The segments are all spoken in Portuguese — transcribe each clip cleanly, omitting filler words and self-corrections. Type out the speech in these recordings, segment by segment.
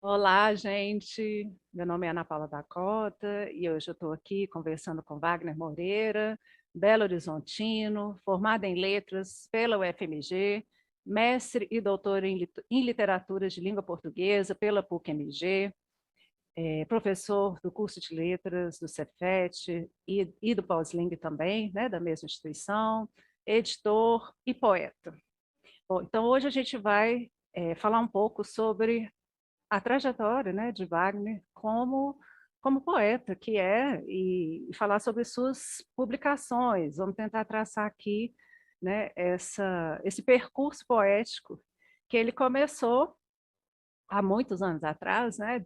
Olá, gente. Meu nome é Ana Paula da Cota e hoje eu estou aqui conversando com Wagner Moreira, Belo Horizontino, formado em Letras pela UFMG, mestre e doutor em Literatura de Língua Portuguesa pela PUC-MG, professor do curso de Letras do Cefet e do Pausling também, né, da mesma instituição, editor e poeta. Bom, então hoje a gente vai falar um pouco sobre a trajetória, né, de Wagner como poeta que é e falar sobre suas publicações. Vamos tentar traçar aqui, né, esse percurso poético que ele começou há muitos anos atrás, né,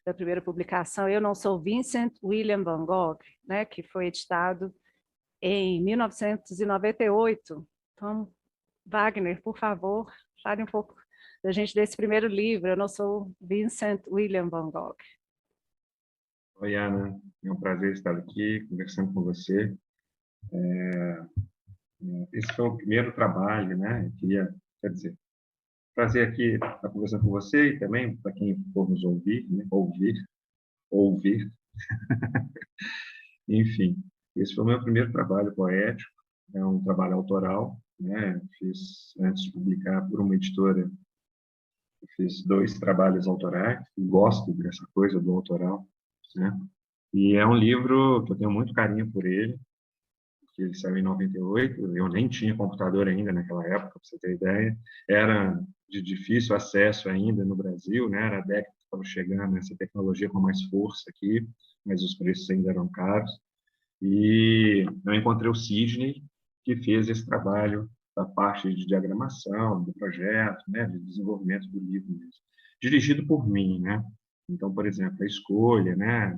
da primeira publicação Eu Não Sou Vincent William van Gogh, né, que foi editado em 1998. Então, Wagner, por favor, fale um pouco da gente desse primeiro livro. Eu não sou Vincent William van Gogh. Oi, Ana. É um prazer estar aqui conversando com você. Esse foi o primeiro trabalho, né? Eu queria, quer dizer, prazer aqui estar conversando com você e também para quem for nos ouvir, né? Ouvir. Enfim, esse foi o meu primeiro trabalho poético. É um trabalho autoral, né? Fiz, antes de publicar por uma editora, fiz 2 trabalhos autorais. Gosto dessa coisa do autoral, né? E é um livro que eu tenho muito carinho por ele, que ele saiu em 98. Eu nem tinha computador ainda naquela época, para você ter ideia. Era de difícil acesso ainda no Brasil, né? Era a década que estava chegando essa tecnologia com mais força aqui, mas os preços ainda eram caros. E eu encontrei o Sidney, que fez esse trabalho da parte de diagramação, do projeto, né? De desenvolvimento do livro mesmo. Dirigido por mim, né? Então, por exemplo, a escolha, né?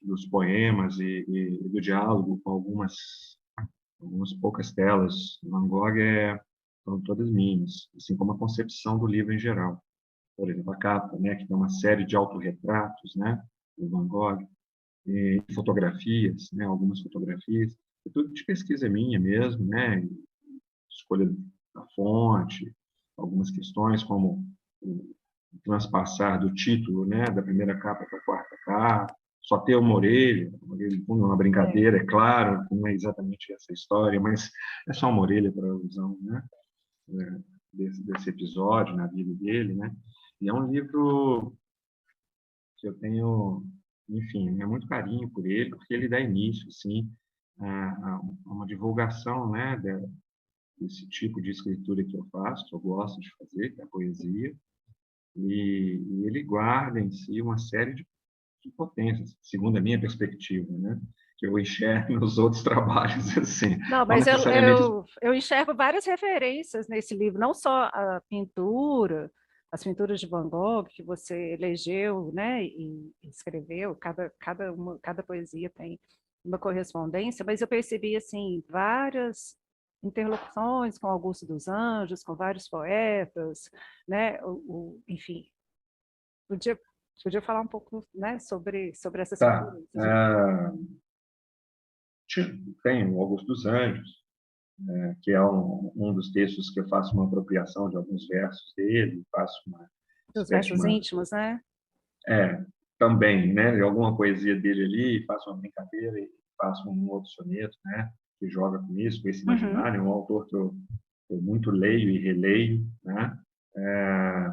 Dos poemas e do diálogo com algumas poucas telas do Van Gogh são todas minhas, assim como a concepção do livro em geral. Por exemplo, a capa, né, que tem uma série de autorretratos, né, do Van Gogh, e fotografias, né, algumas fotografias, é tudo de pesquisa minha mesmo, né, escolha da fonte, algumas questões como o transpassar do título, né, da primeira capa para a quarta capa, só ter uma orelha de fundo é uma É, brincadeira, é claro, não é exatamente essa história, mas é só uma orelha para alusão, né, desse episódio na vida dele, né, e é um livro que eu tenho, enfim, é muito carinho por ele, porque ele dá início, assim, a uma divulgação, né, desse tipo de escritura que eu faço, que eu gosto de fazer, que é a poesia, e ele guarda em si uma série de potências, segundo a minha perspectiva, né? Que eu enxergo nos outros trabalhos assim, não, não mas necessariamente. eu enxergo várias referências nesse livro, não só a pintura, as pinturas de Van Gogh que você elegeu, né, e escreveu, cada poesia tem uma correspondência, mas eu percebi assim várias interlocuções com Augusto dos Anjos, com vários poetas, né, enfim, podia, podia falar um pouco, né, sobre essas Tá, figuras de... tem o Augusto dos Anjos, que é um dos textos que eu faço uma apropriação de alguns versos dele, faço uma dos espécie de versos uma. íntimos, né? É, também, né? Alguma poesia dele ali, faço uma brincadeira e faço um outro soneto, né? Que joga com isso, com esse Uhum. imaginário. É um autor que eu muito leio e releio, né? É,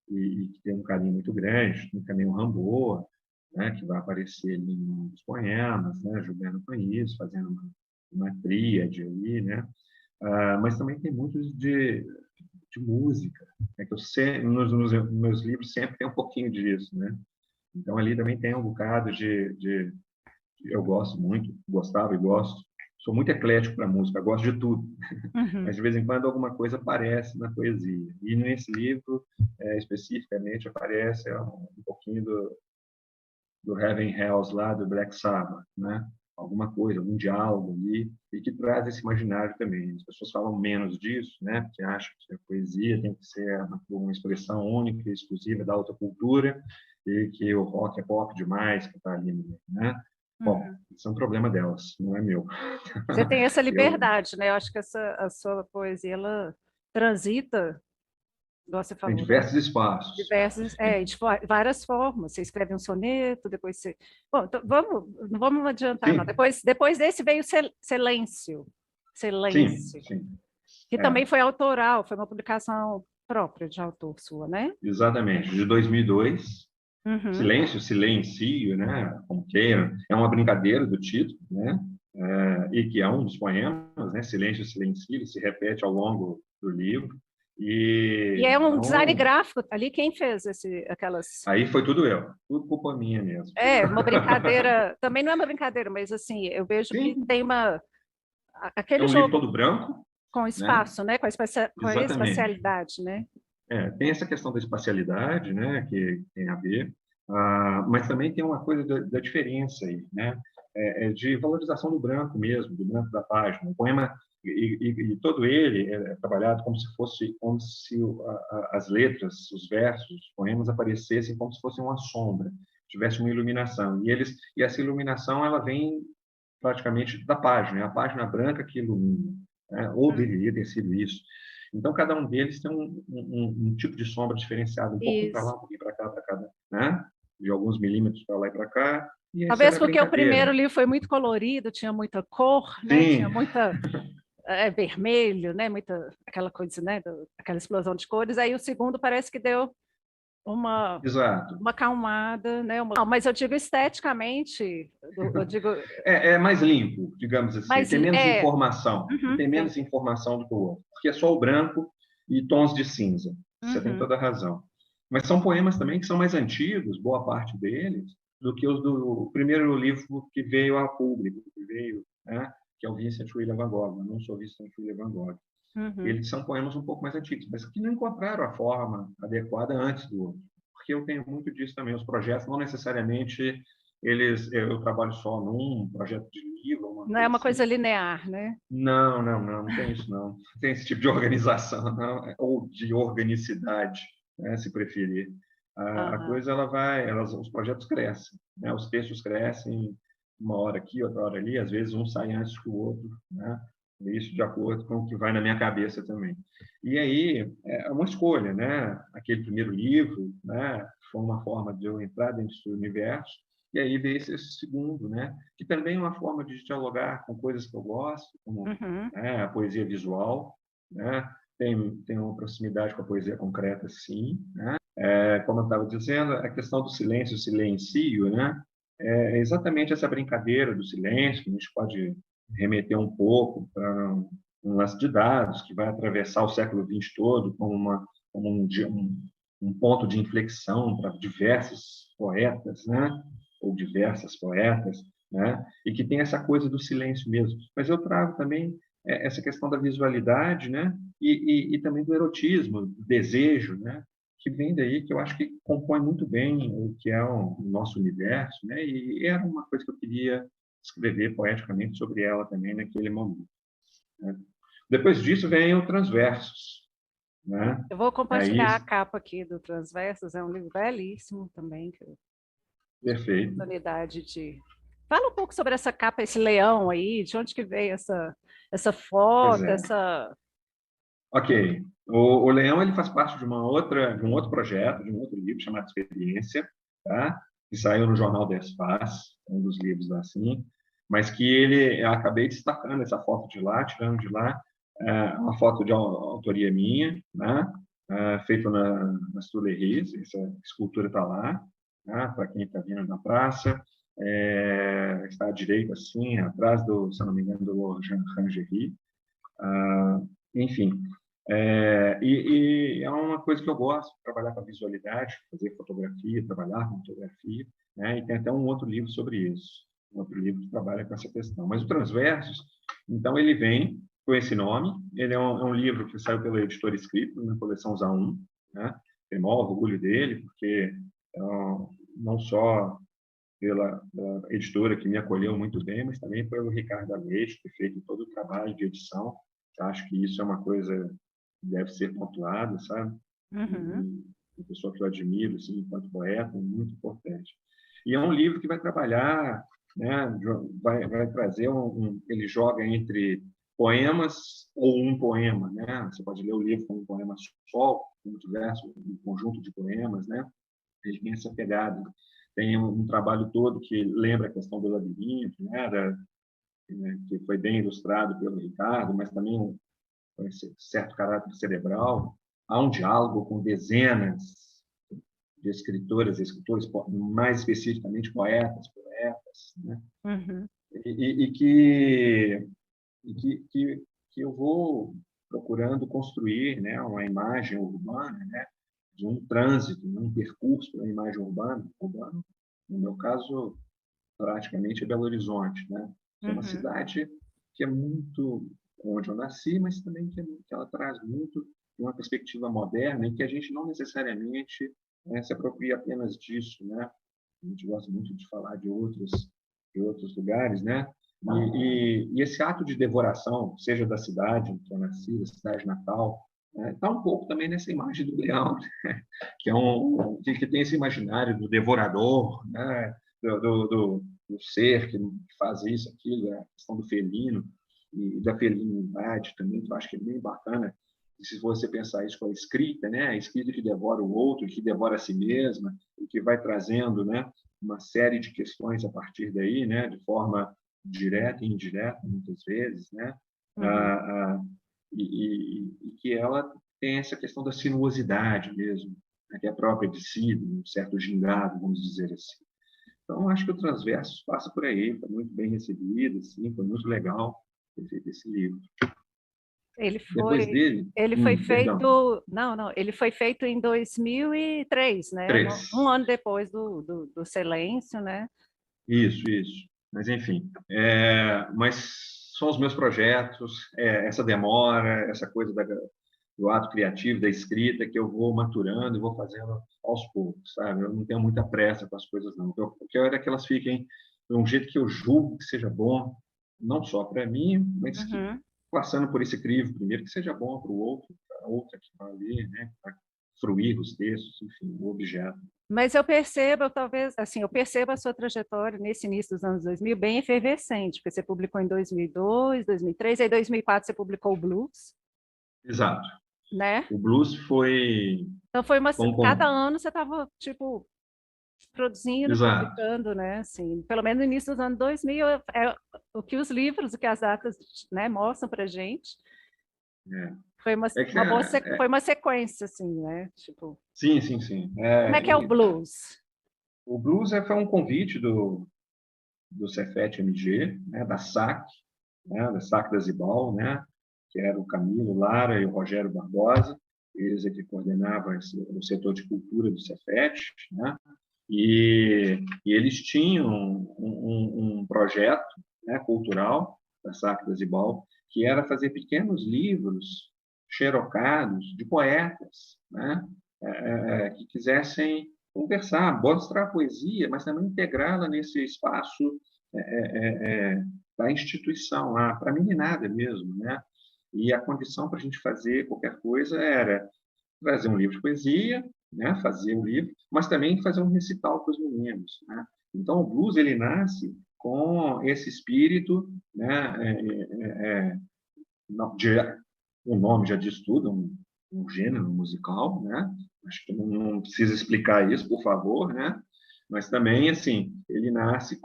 e que tem um carinho muito grande. Tem também o Ramboa, né? Que vai aparecer ali nos poemas, né? Jogando com isso, fazendo uma tríade ali, né? Mas também tem muitos de música, né? Que eu sempre, nos meus livros sempre tem um pouquinho disso, né? Então, ali também tem um bocado eu gosto muito, gostava e gosto. Sou muito eclético para música, gosto de tudo. Mas, Uhum. de vez em quando, alguma coisa aparece na poesia. E nesse livro, especificamente, aparece um pouquinho do Heaven Hells lá, do Black Sabbath, né? Alguma coisa, algum diálogo ali, e que traz esse imaginário também. As pessoas falam menos disso, né? Porque acham que a poesia tem que ser uma expressão única e exclusiva da alta cultura, e que o rock é pop demais, que está ali, né? Bom, Uhum. isso é um problema delas, não é meu. Você tem essa Eu, liberdade, né? Eu acho que a sua poesia ela transita igual você Em falou, né? diversos espaços. Diversas, de várias formas. Você escreve um soneto, depois você. Bom, então, não vamos adiantar, não. Sim, Depois desse veio Silêncio. sim, Silêncio. sim. Que É, também foi autoral, foi uma publicação própria de autor sua, né? exatamente. De 2002, Uhum. Silêncio, Silencio, né? Como queira. É uma brincadeira do título, né? E que é um dos poemas, né? Silêncio, Silencio, ele se repete ao longo do livro. E E é um design então, gráfico ali, quem fez aquelas. aí foi tudo eu, tudo culpa minha mesmo. É, uma brincadeira, também não é uma brincadeira, mas assim, eu vejo que Sim, tem é aquele um livro jogo todo branco, com né? espaço, né? Com a Exatamente. espacialidade, né? Tem essa questão da espacialidade, né, que tem a ver, mas também tem uma coisa da diferença aí, né, de valorização do branco mesmo, do branco da página. O poema e todo ele é trabalhado como se as letras, os versos, os poemas aparecessem como se fossem uma sombra, tivesse uma iluminação. E essa iluminação ela vem praticamente da página, é a página branca que ilumina, né, ou deveria ter sido isso. Então, cada um deles tem um tipo de sombra diferenciado, um pouquinho para Isso. lá, um pouquinho para cá, para cada, né? De alguns milímetros para lá e para cá. E essa Talvez era a porque o primeiro brincadeira. livro foi muito colorido, tinha muita cor, né? Tinha Sim, muita vermelho, né? Muita aquela coisa, né? Aquela explosão de cores. Aí o segundo parece que deu uma exato. uma acalmada, né? Não, mas eu digo esteticamente, eu digo, É mais limpo, digamos assim. mas Tem menos é, informação. uhum, Tem menos informação do que o outro. Porque é só o branco e tons de cinza. Você tem uhum, toda a razão. Mas são poemas também que são mais antigos, boa parte deles, do que os do primeiro livro que veio a público, que veio, né? Que é o Vincent William Van Gogh. Eu não sou Vincent William Van Gogh. uhum. Eles são poemas um pouco mais antigos, mas que não encontraram a forma adequada antes do outro. Porque eu tenho muito disso também. Os projetos não necessariamente eu trabalho só num projeto de livro, uma Não é coisa uma coisa assim. linear, né? Não, não, não, não tem isso não. Não tem esse tipo de organização, não, ou de organicidade, né, se preferir. A Aham. coisa os projetos crescem, né? Os textos crescem uma hora aqui, outra hora ali, às vezes um sai antes que o outro, né? Isso de acordo com o que vai na minha cabeça também. E aí é uma escolha, né? Aquele primeiro livro, né? Foi uma forma de eu entrar dentro do universo. E aí veio esse segundo, né? Que também é uma forma de dialogar com coisas que eu gosto, como, Uhum. né, a poesia visual, né? Tem uma proximidade com a poesia concreta, sim, né? Como eu estava dizendo, a questão do silêncio, o silencio, né? É exatamente essa brincadeira do silêncio, que a gente pode remeter um pouco para um lance de dados que vai atravessar o século XX todo como um ponto de inflexão para diversos poetas, né? Ou diversas poetas, né? E que tem essa coisa do silêncio mesmo. Mas eu trago também essa questão da visualidade, né? E também do erotismo, do desejo, né? Que vem daí, que eu acho que compõe muito bem o que é o nosso universo, né? E era uma coisa que eu queria escrever poeticamente sobre ela também naquele momento, né? Depois disso vem o Transversos, né? Eu vou Aí, compartilhar a capa aqui do Transversos, é um livro belíssimo também, que eu tive a perfeito. oportunidade de. Fala um pouco sobre essa capa, esse leão aí, de onde que veio essa Pois foto, é. essa. Ok. O Leão ele faz parte de um outro projeto, de um outro livro chamado Experiência, tá? Que saiu no Jornal da Espaço, um dos livros assim, mas que eu acabei destacando essa foto de lá, tirando de lá, uma foto de autoria minha, né? Feita nas Tuileries, essa escultura está lá, né? Para quem está vindo da praça. Está à direita, assim, atrás se eu não me engano, do Laurent Rangerie. Enfim, e é uma coisa que eu gosto, trabalhar com a visualidade, fazer fotografia, trabalhar com fotografia, né? E tem até um outro livro sobre isso, um outro livro que trabalha com essa questão. Mas o Transversos, então, ele vem com esse nome, ele é um livro que saiu pela Editora Escrito, na coleção ZA1, né? Tenho o maior orgulho dele, porque não só pela editora que me acolheu muito bem, mas também pelo Ricardo Aleixo, que fez todo o trabalho de edição. Eu acho que isso é uma coisa que deve ser pontuada, sabe? Uhum. E uma pessoa que eu admiro, assim, enquanto poeta, muito importante. E é um livro que vai trabalhar, né? Vai trazer ele joga entre poemas ou um poema, né? Você pode ler o livro como um poema só, como tivesse um conjunto de poemas, né? Ele tem essa pegada. Tem um trabalho todo que lembra a questão do labirinto, né, que foi bem ilustrado pelo Ricardo, mas também com esse certo caráter cerebral. Há um diálogo com dezenas de escritoras e escritores, mais especificamente poetas, né? Uhum. E que eu vou procurando construir, né, uma imagem urbana, né, de um trânsito, um percurso pela imagem urbana. No meu caso, praticamente é Belo Horizonte, né? Que é uma Uhum. cidade que é muito onde eu nasci, mas também que ela traz muito de uma perspectiva moderna e que a gente não necessariamente, né, se apropria apenas disso, né? A gente gosta muito de falar de outros lugares, né? E esse ato de devoração, seja da cidade em que eu nasci, da cidade natal, está um pouco também nessa imagem do leão, né? Que que tem esse imaginário do devorador, né? Do ser que faz isso, aquilo, a questão do felino e da felinidade também, que eu acho que é bem bacana. E se você pensar isso com a escrita, né? A escrita que devora o outro, que devora a si mesma, e que vai trazendo, né, uma série de questões a partir daí, né, de forma direta e indireta, muitas vezes, né? Uhum. Ah, ah, e que ela tem essa questão da sinuosidade mesmo, né, que é própria de si, de um certo gingado, vamos dizer assim. Então, acho que o Transversos passa por aí, foi muito bem recebido, assim, foi muito legal ter feito esse livro. Ele Depois foi, dele, ele foi perdão, feito, não, ele foi feito em 2003, né? Um 3. ano depois do Silêncio, né? Isso. Mas, enfim, mas são os meus projetos, essa demora, essa coisa do ato criativo, da escrita, que eu vou maturando e vou fazendo aos poucos, sabe? Eu não tenho muita pressa com as coisas, não. Eu quero é que elas fiquem de um jeito que eu julgo que seja bom, não só para mim, mas que, Uhum. passando por esse crivo primeiro, que seja bom para o outro, para a outra que está ali, né? Para fruir os textos, enfim, o objeto. Mas eu percebo, talvez, assim, eu percebo a sua trajetória nesse início dos anos 2000 bem efervescente, porque você publicou em 2002, 2003, aí em 2004 você publicou o Blues, Exato. né? O blues foi Então foi cada com ano você estava, tipo, produzindo, exato. publicando, né? Assim, pelo menos no início dos anos 2000 é o que os livros, o que as datas, né, mostram pra gente. Foi É que uma boa, foi uma sequência, assim, né? Tipo, sim. como é que é o blues? O blues foi um convite do Cefet MG, né, da SAC, né, da SAC da Zibal, né, que era o Camilo Lara e o Rogério Barbosa, eles é que coordenavam o setor de cultura do Cefet, né, e eles tinham um projeto, né, cultural da SAC da Zibal, que era fazer pequenos livros xerocados de poetas, né, que quisessem conversar, mostrar a poesia, mas também integrá-la nesse espaço da instituição lá, para a meninada mesmo, né? E a condição para a gente fazer qualquer coisa era trazer um livro de poesia, né? Fazer um livro, mas também fazer um recital para os meninos, né? Então, o blues ele nasce com esse espírito, né? De, o nome já diz tudo, um gênero musical, né? Acho que não precisa explicar isso, por favor, né? Mas também, assim, ele nasce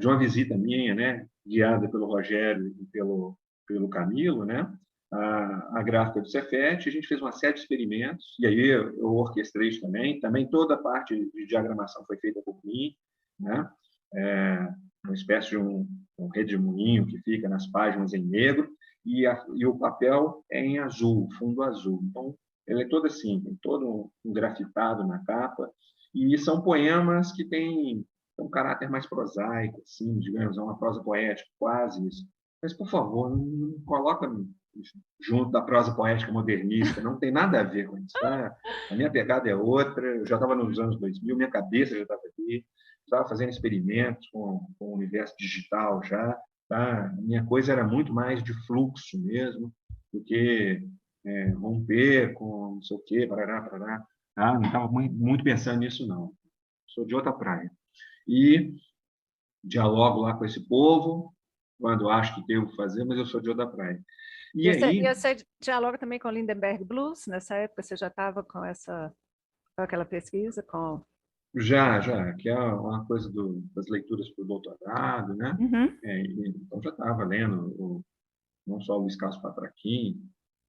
de uma visita minha, né? Guiada pelo Rogério e pelo Camilo, né? A gráfica do Cefet, a gente fez uma série de experimentos, e aí eu orquestrei isso também toda a parte de diagramação foi feita por mim, né? Uma espécie de um redemoinho que fica nas páginas em negro, e o papel é em azul, fundo azul. Então, ele é todo assim, tem todo um grafitado na capa, e são poemas que têm um caráter mais prosaico, assim, digamos, é uma prosa poética, quase isso. Mas, por favor, não coloca junto da prosa poética modernista, não tem nada a ver com isso. Tá? A minha pegada é outra, eu já estava nos anos 2000, minha cabeça já estava ali, estava fazendo experimentos com o universo digital já, tá? A minha coisa era muito mais de fluxo mesmo, do que romper com não sei o quê, parará. Tá? Não estava muito pensando nisso, não. Sou de outra praia. E dialogo lá com esse povo, quando acho que devo fazer, mas eu sou de outra praia. E E aí, você dialoga também com Lindenberg Blues? Nessa época você já estava com aquela pesquisa? já, que é uma coisa das leituras para o doutorado, né? Uhum, Então, já estava lendo não só o Luiz Carlos Patraquim,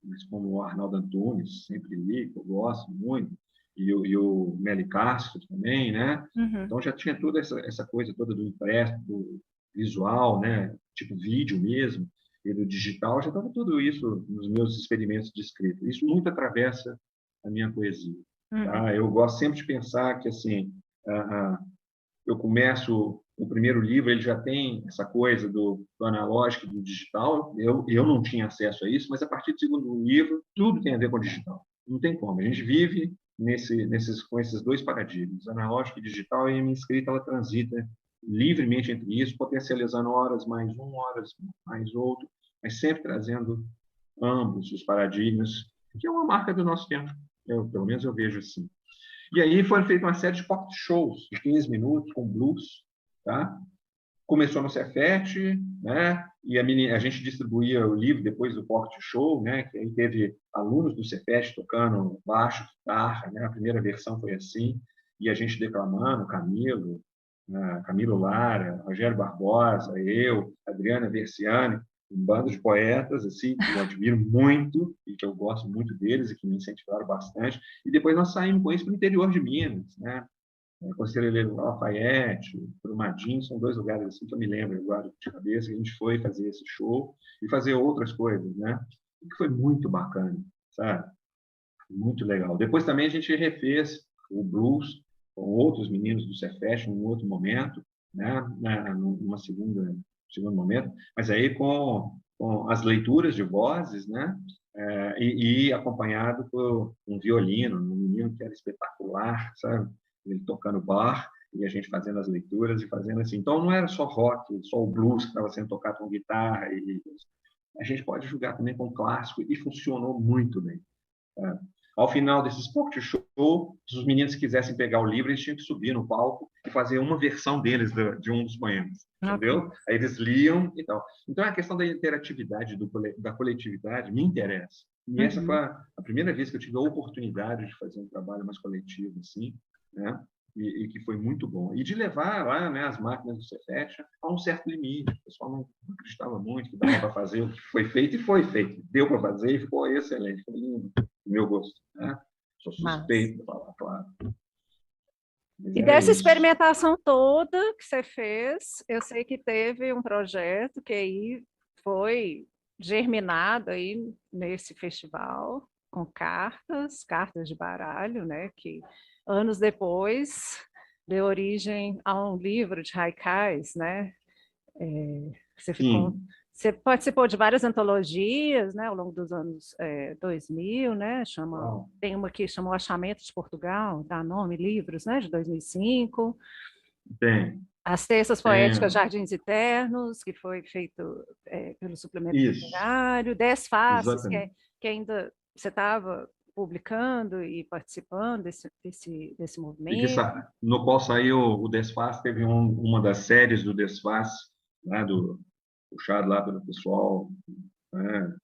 mas como o Arnaldo Antunes, sempre li, que eu gosto muito, e o Meli Castro também, né? uhum, Então, já tinha toda essa coisa toda do impresso, do visual, né? Tipo vídeo mesmo, e do digital, já estava tudo isso nos meus experimentos de escrita. Isso muito atravessa a minha poesia. uhum, Tá? Eu gosto sempre de pensar que, assim, eu começo o primeiro livro, ele já tem essa coisa do analógico e do digital. Eu não tinha acesso a isso, mas a partir do segundo livro, tudo tem a ver com o digital. Não tem como. A gente vive com esses dois paradigmas, analógico e digital, e a minha escrita ela transita livremente entre isso, potencializando horas mais um, horas mais outro, mas sempre trazendo ambos os paradigmas, que é uma marca do nosso tempo. Pelo menos eu vejo assim. E aí foi feita uma série de pocket shows de 15 minutos com blues, tá? Começou no Cefet, né? E a gente distribuía o livro depois do pocket show, né? Que aí teve alunos do Cefet tocando baixo, guitarra, né? A primeira versão foi assim, e a gente declamando, Camilo, né? Camilo Lara, Rogério Barbosa, eu, Adriana Versiani, um bando de poetas assim que eu admiro muito e que eu gosto muito deles e que me incentivaram bastante. E depois nós saímos com isso para o interior de Minas, né? Conselheiro Lafayette, Brumadinho, são dois lugares assim que eu me lembro agora de cabeça, que a gente foi fazer esse show e fazer outras coisas, né? Que foi muito bacana, sabe? Muito legal. Depois também a gente refez o blues com outros meninos do Cefet em um outro momento, né? Numa segundo momento, mas aí com as leituras de vozes, né? E acompanhado por um violino, um menino que era espetacular, sabe? Ele tocando bar e a gente fazendo as leituras e fazendo assim. Então não era só rock, só o blues que estava sendo tocado com guitarra e a gente pode jogar também com clássico e funcionou muito bem. Tá? Ao final desses pocket show, se os meninos quisessem pegar o livro, eles tinham que subir no palco e fazer uma versão deles de um dos poemas, entendeu? ok. Aí eles liam e tal. Então, a questão da interatividade, da coletividade, me interessa. E essa foi Uhum. a primeira vez que eu tive a oportunidade de fazer um trabalho mais coletivo, assim, né? E que foi muito bom. E de levar lá, né, as máquinas do Cefet a um certo limite. O pessoal não acreditava muito que dava para fazer o que foi feito e foi feito. Deu para fazer e ficou excelente, foi lindo, do meu gosto. Né? Sou Mas... suspeito para falar, claro. Mas E era dessa isso. experimentação toda que você fez, eu sei que teve um projeto que aí foi germinado aí nesse festival com cartas de baralho, né, que anos depois deu origem a um livro de haikais, né? Você ficou, Sim. você participou de várias antologias, né, ao longo dos anos 2000, né? Uau. Tem uma que chama O Achamento de Portugal, dá nome, livros, né, de 2005. Tem. As Terças Poéticas Tem. Jardins Eternos, que foi feito pelo suplemento Isso. literário. Dez Faces, Exatamente. que ainda você estava publicando e participando desse E que movimento. no qual saiu o Desfaz, teve uma das séries do Desfaz, né, puxado lá pelo pessoal, né,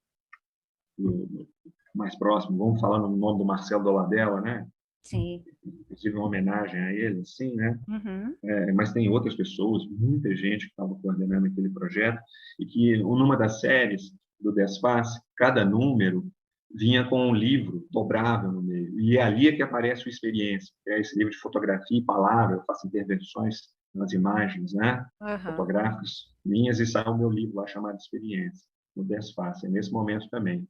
mais próximo, vamos falar no nome do Marcelo Dolabella, né? Sim. Inclusive uma homenagem a ele, sim, né? Uhum. Mas tem outras pessoas, muita gente que estava coordenando aquele projeto, e que numa das séries do Desfaz, cada número vinha com um livro dobrável no meio, e é ali que aparece o Experiência, que é esse livro de fotografia e palavra, eu faço intervenções nas imagens, né, Aham. fotográficas minhas, e sai o meu livro lá chamado Experiência, no Desfaz, é nesse momento também.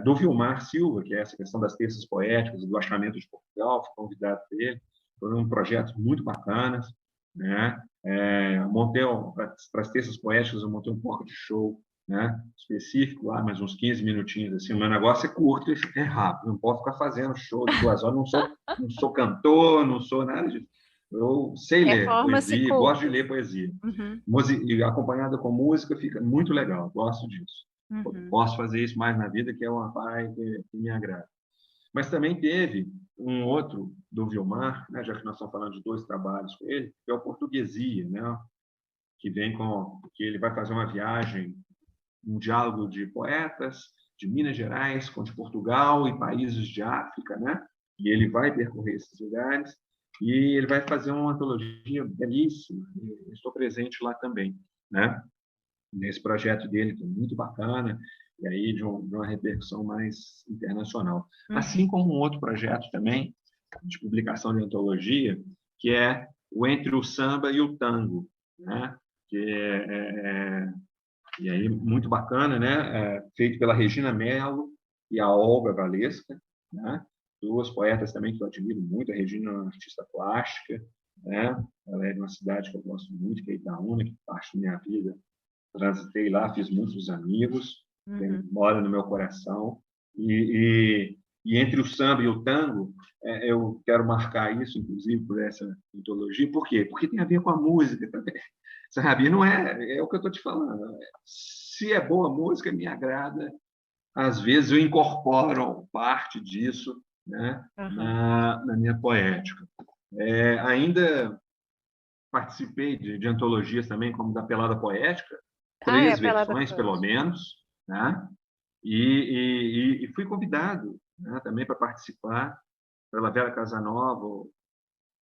Do Vilmar Silva, que é essa questão das terças poéticas e do achamento de Portugal, fui convidado por ele, foram projetos muito bacanas, né? Montei para as terças poéticas, eu montei um pouco de show, né? Específico lá, mais uns 15 minutinhos assim. O meu negócio é curto e é rápido, não posso ficar fazendo show de 2 horas. Não sou cantor, não sou nada disso. Eu sei ler Performance poesia, gosto de curtas. ler poesia. Uhum. E acompanhada com música fica muito legal, gosto disso. Uhum. Posso fazer isso mais na vida, que é uma parte que me agrada. Mas também teve um outro do Vilmar, né, já que nós estamos falando de dois trabalhos com ele, que é o Portuguesia, né? que ele vai fazer uma viagem, um diálogo de poetas de Minas Gerais com de Portugal e países de África, né? E ele vai percorrer esses lugares e ele vai fazer uma antologia belíssima. Eu estou presente lá também, né? Nesse projeto dele, que é muito bacana, e aí de uma repercussão mais internacional. Assim como um outro projeto também, de publicação de antologia, que é o Entre o Samba e o Tango, né? Que e aí muito bacana, né? Feito pela Regina Mello e a Olga Valesca, né? Duas poetas também que eu admiro muito. A Regina é uma artista plástica, né? Ela é de uma cidade que eu gosto muito, que é Itaúna, que parte da minha vida transitei lá, fiz muitos amigos, mora no meu coração. E entre o samba e o tango, eu quero marcar isso, inclusive, por essa mitologia. Por quê? Porque tem a ver com a música também. Sabe? Não é o que eu estou te falando. Se é boa música, me agrada. Às vezes eu incorporo parte disso, né, na minha poética. Ainda participei de antologias também, como da Pelada Poética, É 3 Pelada versões, pelo Poética. menos, né? E fui convidado, né, também para participar pela Vera Casanova,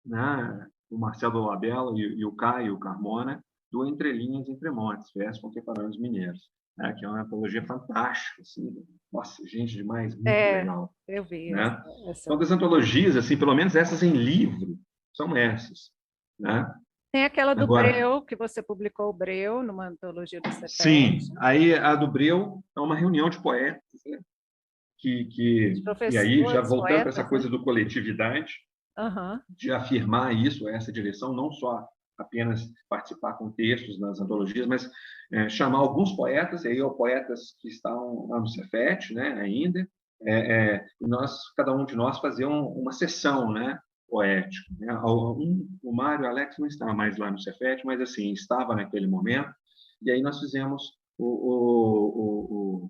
né, o Marcelo Labella e o Caio Carmona, do Entre Linhas e Entre Montes, versos contemporâneos mineiros, né, que é uma antologia fantástica, assim, nossa, gente demais, muito legal, Eu vi né? Então, essa. das antologias, assim, pelo menos essas em livro, são essas, né? Tem aquela do Agora, Breu, que você publicou o Breu, numa antologia do sim, Cefet, aí a do Breu é uma reunião de poetas, né? de E aí, já professores, voltando para essa poetas, né? coisa do coletividade, Aham. de afirmar isso, essa direção, não só apenas participar com textos nas antologias, mas chamar alguns poetas, e aí poetas que estão lá no Cefet, né, ainda, cada um de nós fazer uma sessão, né, poética. Né? O Mário e o Alex não estavam mais lá no Cefet, mas assim, estava naquele momento, e aí nós fizemos o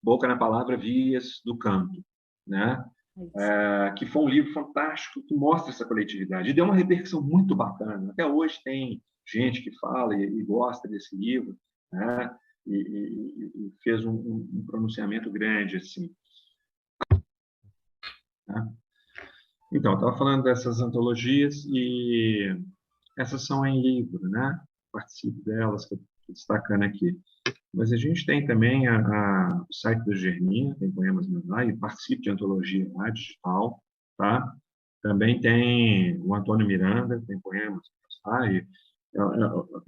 Boca na Palavra, Vias do Canto, né? Que foi um livro fantástico que mostra essa coletividade. E deu uma repercussão muito bacana. Até hoje tem gente que fala e gosta desse livro, né? E fez um pronunciamento grande, assim. Né? Então, eu estava falando dessas antologias e essas são em livro, né? Participo delas, que eu estou destacando aqui. Mas a gente tem também o site da Germinha, tem poemas meus lá, e participo de antologia lá, digital, tá? Também tem o Antônio Miranda, tem poemas lá, e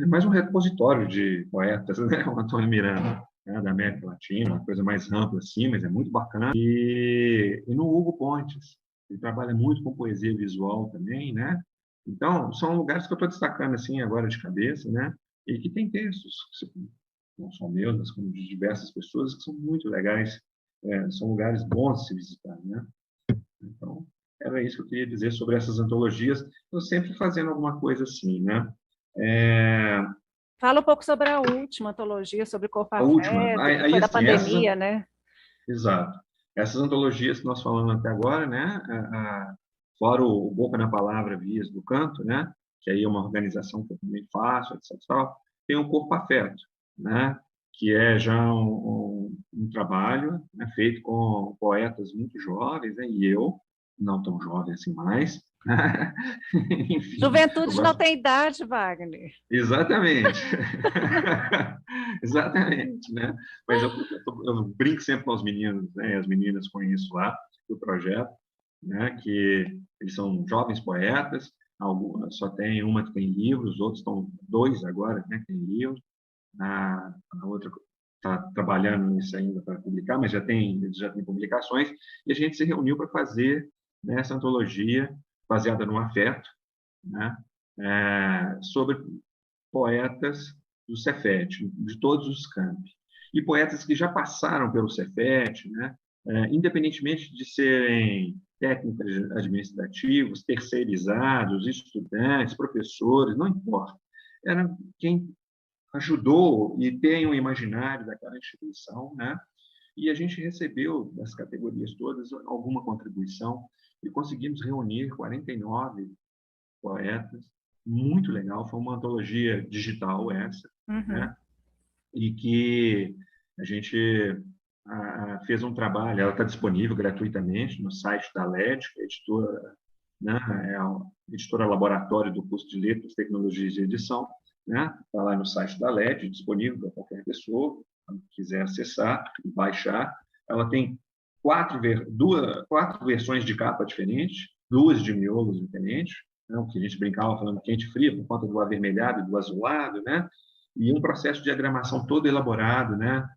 é mais um repositório de poetas, né? O Antônio Miranda, né? Da América Latina, uma coisa mais ampla assim, mas é muito bacana. E no Hugo Pontes, ele trabalha muito com poesia visual também, né? Então, são lugares que eu estou destacando assim agora de cabeça, né? E que tem textos não só meus, mas como de diversas pessoas, que são muito legais, são lugares bons de se visitar, né? Então, era isso que eu queria dizer sobre essas antologias. Estou sempre fazendo alguma coisa assim, né? É, Fala um pouco sobre a última antologia, sobre corpo a última, afeto, que aí foi da assim, pandemia, né? exato, essas antologias que nós falamos até agora, né? Fora o Boca na Palavra, Vias do Canto, né? Que aí é uma organização que eu também faço, etc. Tal, tem o Corpo Afeto, né? Que é já um trabalho, né, feito com poetas muito jovens, né, e eu, não tão jovem assim mais. Enfim, eu Juventude não gosto. tem idade, Wagner. Exatamente. Exatamente, né? Mas eu brinco sempre com os meninos, né, as meninas com isso lá, do projeto, né, que eles são jovens poetas, algumas, só tem uma que tem livros, outros estão 2 agora, né, que tem livros, a outra está trabalhando nisso ainda para publicar, mas já tem publicações, e a gente se reuniu para fazer, né, essa antologia baseada no afeto, né, sobre poetas do Cefet, de todos os campi. E poetas que já passaram pelo Cefet, né, independentemente de serem técnicos administrativos, terceirizados, estudantes, professores, não importa. Era quem ajudou e tem um imaginário daquela instituição, né? E a gente recebeu das categorias todas alguma contribuição e conseguimos reunir 49 poetas muito legal, foi uma antologia digital essa, Uhum. né? E que a gente fez um trabalho, ela está disponível gratuitamente no site da LED, que é a editora, né? É a editora laboratório do curso de Letras, Tecnologias e Edição, né? Está lá no site da LED, disponível para qualquer pessoa, que quiser acessar e baixar. Ela tem quatro versões de capa diferentes, duas de miolos diferentes, né? O que a gente brincava falando quente e frio, por conta do avermelhado e do azulado, né? E um processo de diagramação todo elaborado, né?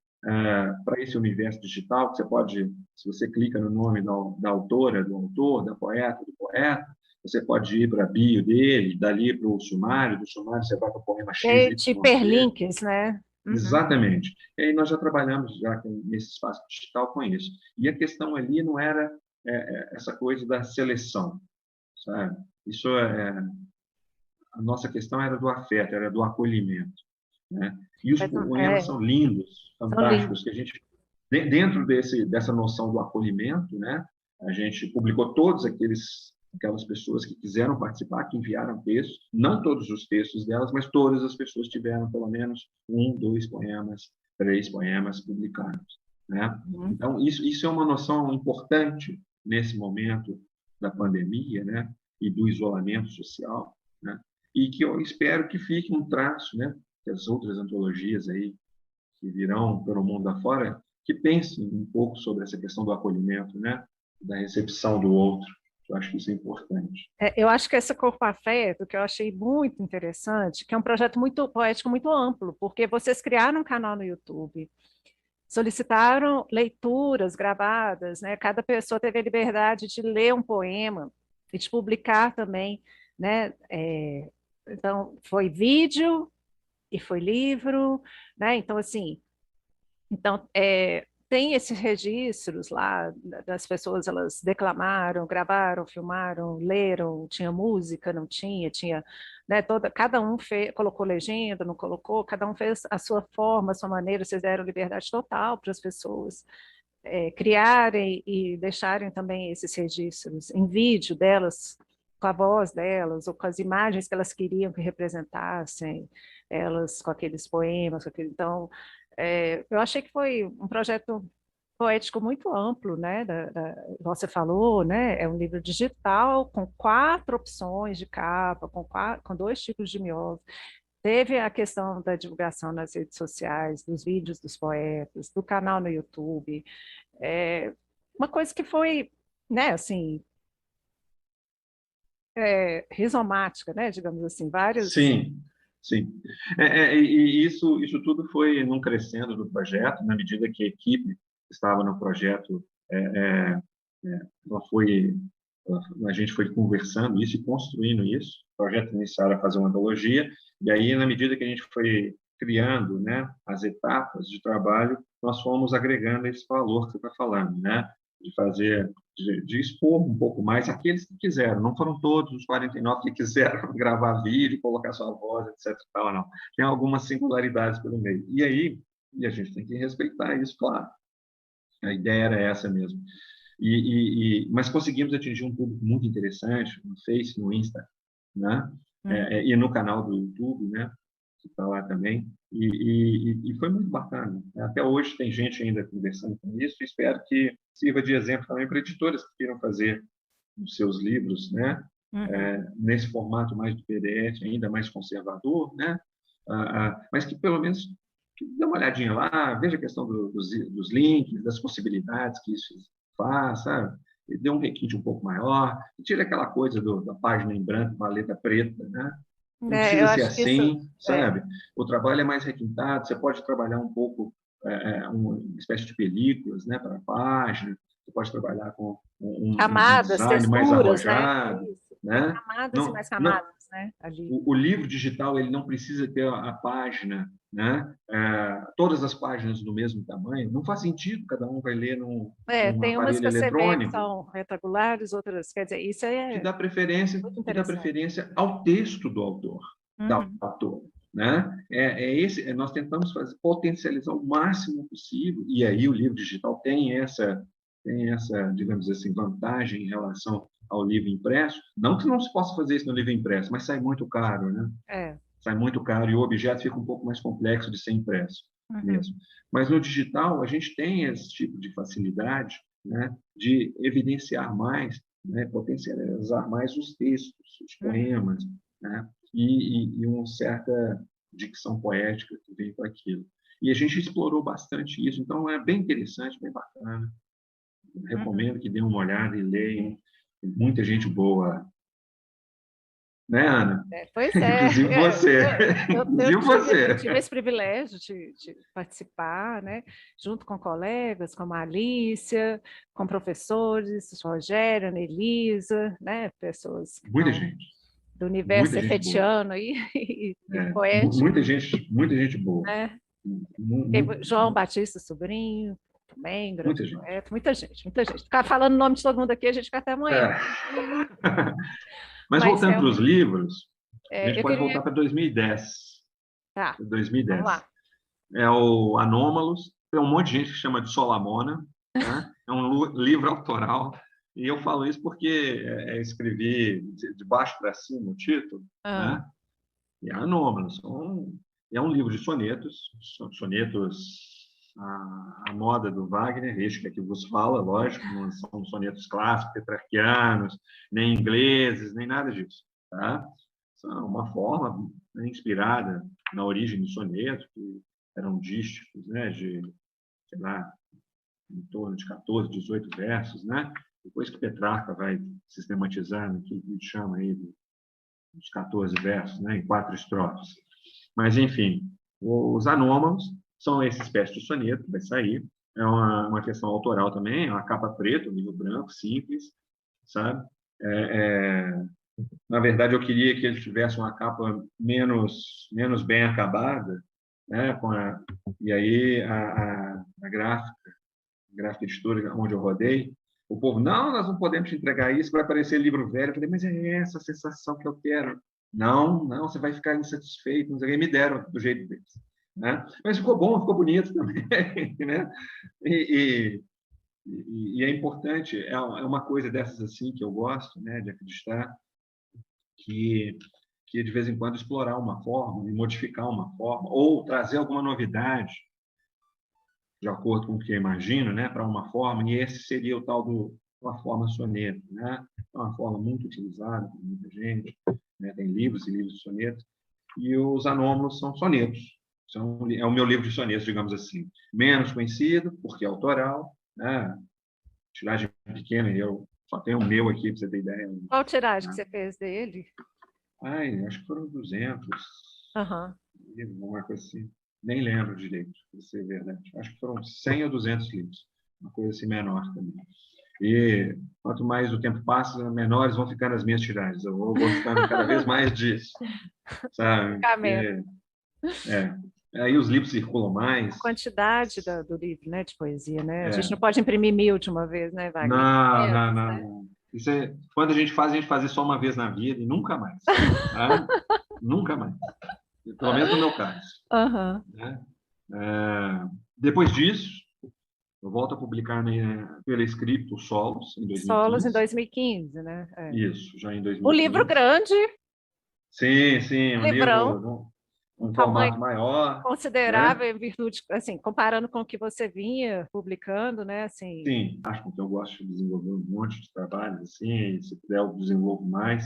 Para esse universo digital, que você pode, se você clica no nome da autora, do autor, da poeta, do poeta, você pode ir para a bio dele, dali para o sumário, do sumário você vai para o poema X, E Y, de Z. hiperlinks, né? Uhum. Exatamente. E aí nós já trabalhamos já nesse espaço digital com isso. E a questão ali não era essa coisa da seleção, sabe? Isso a nossa questão era do afeto, era do acolhimento, né? E os poemas são lindos, São lindos. fantásticos, que a gente dentro dessa noção do acolhimento, né? A gente publicou todos aquelas pessoas que quiseram participar, que enviaram textos, não todos os textos delas, mas todas as pessoas tiveram pelo menos um, dois poemas, três poemas publicados, né? Uhum. Então isso é uma noção importante nesse momento da pandemia, né? E do isolamento social, né? E que eu espero que fique um traço, né? Que as outras antologias aí que virão pelo mundo afora, que pensem um pouco sobre essa questão do acolhimento, né? Da recepção do outro. Eu acho que isso é importante. Eu acho que esse Corpo Afeto, que eu achei muito interessante, que é um projeto muito poético, muito amplo, porque vocês criaram um canal no YouTube, solicitaram leituras gravadas, né? Cada pessoa teve a liberdade de ler um poema e de publicar também, né? Então, foi vídeo e foi livro, né? Então, assim, então, tem esses registros lá das pessoas, elas declamaram, gravaram, filmaram, leram, tinha música, não tinha, tinha, né, cada um colocou legenda, não colocou, cada um fez a sua forma, a sua maneira, vocês deram liberdade total para as pessoas criarem e deixarem também esses registros em vídeo delas, com a voz delas, ou com as imagens que elas queriam que representassem elas com aqueles poemas, então, eu achei que foi um projeto poético muito amplo, né? Você falou, né? É um livro digital com 4 opções de capa, com 2 tipos de miolo. Teve a questão da divulgação nas redes sociais, dos vídeos dos poetas, do canal no YouTube. Uma coisa que foi, né? Assim, rizomática, né? Digamos assim, vários. Sim, sim. E isso tudo foi num crescendo do projeto, na medida que a equipe que estava no projeto, ela foi, a gente foi conversando isso e construindo isso. O projeto inicial era fazer uma antologia, e aí, na medida que a gente foi criando, né, as etapas de trabalho, nós fomos agregando esse valor que você está falando, né? De fazer, de expor um pouco mais aqueles que quiseram. Não foram todos os 49 que quiseram gravar vídeo, colocar sua voz, etc. Tal, não. Tem algumas singularidades pelo meio. E aí, a gente tem que respeitar isso, claro. A ideia era essa mesmo. Mas conseguimos atingir um público muito interessante no Face, no Insta, né? E no canal do YouTube, né? Que está lá também. E foi muito bacana. Até hoje tem gente ainda conversando com isso. E espero que sirva de exemplo também para editoras que queiram fazer os seus livros, né? Nesse formato mais do PDF, ainda mais conservador, né? Mas que pelo menos dê uma olhadinha lá, veja a questão dos links, das possibilidades que isso faz, sabe? E dê um requinte um pouco maior, e tire aquela coisa da página em branco com a letra preta, né? Não Eu precisa ser acho que isso. assim, sabe? O trabalho é mais requintado, você pode trabalhar um pouco uma espécie de películas, né, para a página, você pode trabalhar com um Camadas, design mais texturas, né? arrojado, Isso. Tem né? camadas e Não, mais não, camadas, né? Ali. o livro digital ele não precisa ter a página, né? Todas as páginas do mesmo tamanho. Não faz sentido, cada um vai ler num Tem umas aparelho que você vê que eletrônico. são retangulares, outras, quer dizer, isso é muito Que dá interessante. preferência ao texto do autor, da Uhum. autora, né? Nós tentamos potencializar o máximo possível, e aí o livro digital tem tem essa, digamos assim, vantagem em relação ao livro impresso. Não que não se possa fazer isso no livro impresso, mas sai muito caro, né? É. Sai muito caro e o objeto fica um pouco mais complexo de ser impresso Uhum. mesmo. Mas no digital, a gente tem esse tipo de facilidade, né, de evidenciar mais, né, potencializar mais os textos, os Uhum. poemas, né, e uma certa dicção poética que vem com aquilo. E a gente explorou bastante isso, então é bem interessante, bem bacana. Eu Uhum. recomendo que dêem uma olhada e leiam. Tem muita gente boa, né, Ana? Pois é, Inclusive você. eu Inclusive você. tive esse privilégio de participar, né, junto com colegas como a Alicia, com professores, Rogério, Anelisa, né, pessoas que Muita estão gente. do universo Muita gente boa. efetiano e É, poético, muita gente boa. né? Mu- João Batista Sobrinho, também, grande Muita gente. poeta, muita gente, muita gente. Ficar falando o nome de todo mundo aqui, a gente fica até amanhã. É. Mas Mas voltando para os realmente, livros, a gente eu pode queria. voltar para 2010. Tá, vamos 2010. lá. É o Anômalos. Tem um monte de gente que chama de Solamona. Né? É um livro autoral. E eu falo isso porque escrevi de baixo para cima o título. Ah, Né? E é Anômalos. É um livro de sonetos, sonetos à moda do Wagner, este que aqui vos fala, lógico, não são sonetos clássicos, petrarquianos, nem ingleses, nem nada disso. Tá? São uma forma, né, inspirada na origem dos sonetos, que eram dísticos, né, de, sei lá, em torno de 14, 18 versos, né? Depois que Petrarca vai sistematizando, que a gente chama aí dos 14 versos, né, em 4 estrofes. Mas, enfim, os anômalos são essa espécie de soneto que vai sair. É uma questão autoral também, é uma capa preta, um livro branco, simples, sabe? Na verdade, eu queria que ele tivesse uma capa menos bem acabada, né? E aí a gráfica editora onde eu rodei, o povo, não, nós não podemos te entregar isso, vai parecer livro velho. Eu falei, mas é essa a sensação que eu quero. Não, não, você vai ficar insatisfeito. Não sei o que. Me deram do jeito deles. Né? Mas ficou bom, ficou bonito também. Né? E, e é importante, é uma coisa dessas assim que eu gosto, né, de acreditar, que, que de vez em quando explorar uma forma, e modificar uma forma, ou trazer alguma novidade, de acordo com o que eu imagino, né, para uma forma, e esse seria o tal do uma forma soneto, né? É uma forma muito utilizada por muita gente, né? Tem livros e livros de soneto, e os anômalos são sonetos. É o meu livro de sonetos, digamos assim. Menos conhecido, porque é autoral, né? Tiragem pequena, eu só tenho o meu aqui, para você ter ideia. qual tiragem que Né? você fez dele? Ai, acho que foram 200, Aham. uma coisa assim. Nem lembro direito, para ser verdade. Acho que foram 100 ou 200 livros. Uma coisa assim menor também. E quanto mais o tempo passa, menores vão ficando as minhas tiragens. Eu vou gostando cada vez mais disso, sabe? Caminho. É, aí os livros circulam A mais. quantidade do livro, né, de poesia, né? A gente É, não pode imprimir 1000 de uma vez, né, Wagner? não, não, 500, não, né? não. Quando a gente faz só uma vez na vida e nunca mais. Tá? Nunca mais. Pelo menos no meu caso. Aham. Né? Depois disso, eu volto a publicar, né, pela Scripto Solos, em Solos em 2015. 2015, né? É. Isso, já em O livro 2015. grande, Sim, sim, um livrão, livro um um tamanho formato maior, né? considerável em virtude, assim, comparando com o que você vinha publicando, né? Assim, Sim, acho que eu gosto de desenvolver um monte de trabalhos assim, e se puder eu desenvolvo mais.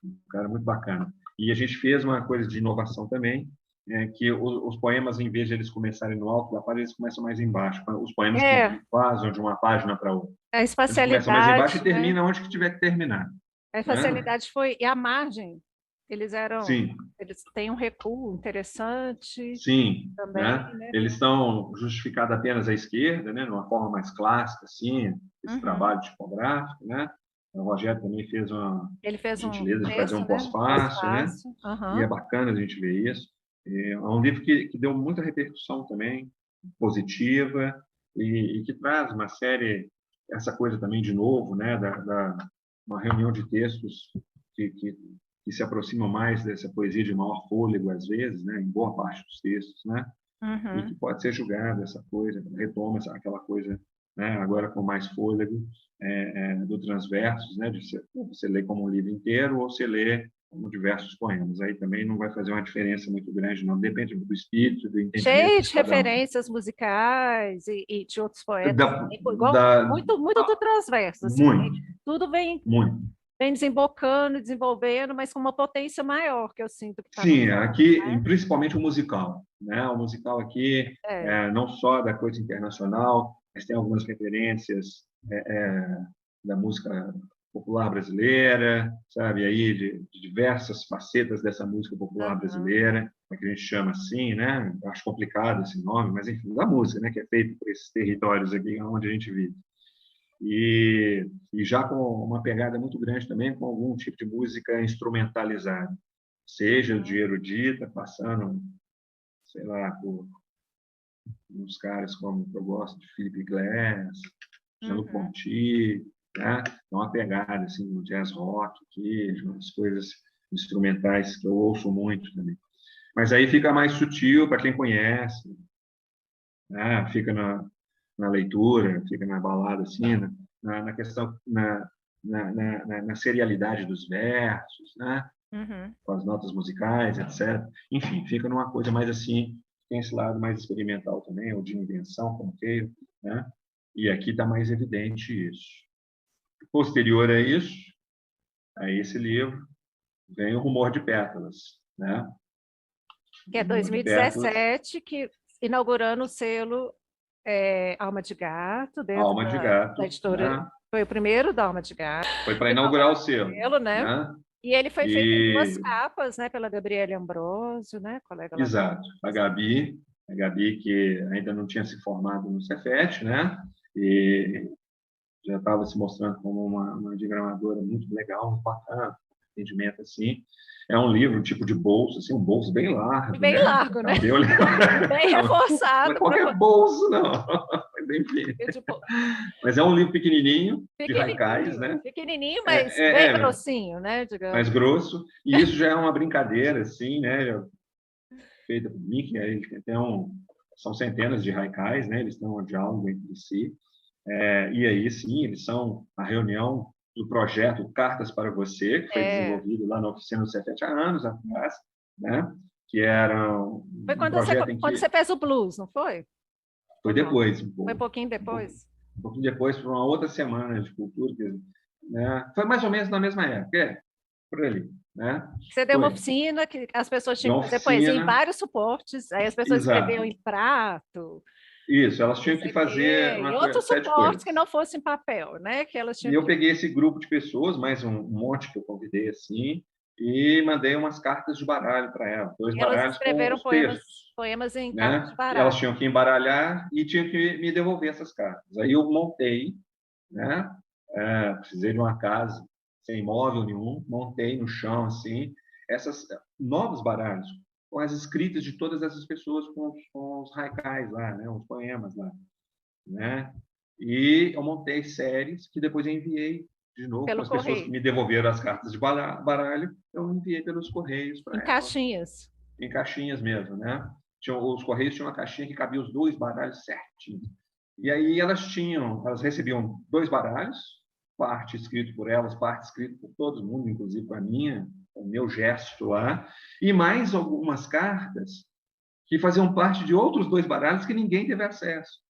Um cara muito bacana. E a gente fez uma coisa de inovação também, que os poemas, em vez de eles começarem no alto da página, eles começam mais embaixo. Os poemas que é, vazam de uma página para outra. a Eles começam mais embaixo e espacialidade, né? terminam onde que tiver que terminar. A Né? facilidade foi, e a margem, Sim, eles têm um recuo interessante sim. também, Né? né? Eles estão justificados apenas à esquerda, né? Numa forma mais clássica, assim, esse Uhum. trabalho tipográfico. Né? O Rogério também fez uma Ele fez um gentileza de fazer um texto, né? pós-fáccio, né? Pós-fácil. E é Aham. bacana a gente ver isso. É um livro que deu muita repercussão também, positiva, e que traz uma série, essa coisa também de novo, né? Uma reunião de textos que, que, que se aproximam mais dessa poesia de maior fôlego, às vezes, né? Em boa parte dos textos, né? E que Uhum. pode ser julgada essa coisa, retoma aquela coisa né? Agora com mais fôlego, do Transversos, né? Você lê como um livro inteiro ou você lê como diversos poemas. Aí também não vai fazer uma diferença muito grande, não. Depende do espírito, do entendimento Cheio de de cada um. referências musicais e de outros poetas, Da, igual da, muito do Transverso, assim, né? muito, Tudo muito. vem desembocando, desenvolvendo, mas com uma potência maior que eu sinto que está nos Sim, poemas, aqui, né? principalmente o musical, né? O musical aqui, É. não só da coisa internacional, mas tem algumas referências da música popular brasileira, sabe? Aí de diversas facetas dessa música popular Aham. brasileira, que a gente chama assim, né? Acho complicado esse nome, mas enfim, da música, né? Que é feita por esses territórios aqui onde a gente vive. E já com uma pegada muito grande também com algum tipo de música instrumentalizada, seja de Uhum. erudita, passando, sei lá, por uns caras como eu gosto de Philip Glass, Jean-Luc Uhum. Ponty, né? Então, uma pegada assim no jazz rock aqui, umas coisas instrumentais que eu ouço muito também. Mas aí fica mais sutil para quem conhece, né? Fica na leitura, fica na balada assim, na questão na serialidade dos versos, né? Uhum. Com as notas musicais, etc. Enfim, fica numa coisa mais assim, tem esse lado mais experimental também, ou de invenção, como queira, né? E aqui está mais evidente isso. Posterior a isso, a esse livro, vem o Rumor de Pétalas, né? Que O é Rumor de Pétalas, 2017, que inaugurando o selo Alma de Gato, dentro Alma de da Gato, editora. né? Foi o primeiro da Alma de Gato, Foi para inaugurar o inaugurando o selo, selo, né? né? E ele foi feito em duas E capas, né? Pela Gabriele Ambrosio, né? Colega lá da exato, a Gabi que ainda não tinha se formado no Cefet, né? E já estava se mostrando como uma diagramadora muito legal, muito bacana, atendimento assim. É um livro tipo de bolso, assim, um bolso bem largo, bem né? largo, né? Cabelo, Bem não é reforçado para qualquer bolso, não. Mas, enfim. tipo, Mas é um livro pequenininho, de haikais, pequenininho, né? pequenininho, mas É, bem é, é grossinho, né? mais Digamos. grosso. E isso já é uma brincadeira, assim, né? Feita por mim, que são centenas de haikais, né? Eles têm um diálogo entre si. E aí, sim, eles são a reunião do projeto Cartas para Você, que foi É, desenvolvido lá na oficina do Cefet há anos atrás, né? Que era foi um projeto em quando que você fez o blues, não foi? foi Ou não? depois, Foi um pouquinho depois? um pouquinho depois, por uma outra semana de cultura, né? Foi mais ou menos na mesma época, por ali, né? Você deu uma Foi. oficina que as pessoas De tinham uma que fazer poesia em oficina, vários suportes, aí as pessoas escreviam exato. em prato, Isso, elas não tinham que sei o fazer quê, e uma coisa, outros 7 suportes que coisas. não fossem papel, né? Que elas E tinham eu que. peguei esse grupo de pessoas, mais um monte que eu convidei assim, e mandei umas cartas de baralho para elas, dois E elas baralhos com escreveram os textos, poemas em cartas de né? E elas baralho. tinham que embaralhar e tinham que me devolver essas cartas. Aí eu montei, né? Precisei de uma casa sem móvel nenhum, montei no chão assim, essas novos baralhos com as escritas de todas essas pessoas com os haikais lá, né? Os poemas lá, né? E eu montei séries que depois eu enviei de novo para Pelo as pessoas que correio, me devolveram as cartas de baralho, eu enviei pelos correios em para elas, caixinhas. em caixinhas mesmo, né? Os correios tinham uma caixinha que cabia os dois baralhos certinho. E aí elas recebiam dois baralhos, parte escrito por elas, parte escrito por todo mundo, inclusive a minha, o meu gesto lá, e mais algumas cartas que faziam parte de outros dois baralhos que ninguém teve acesso.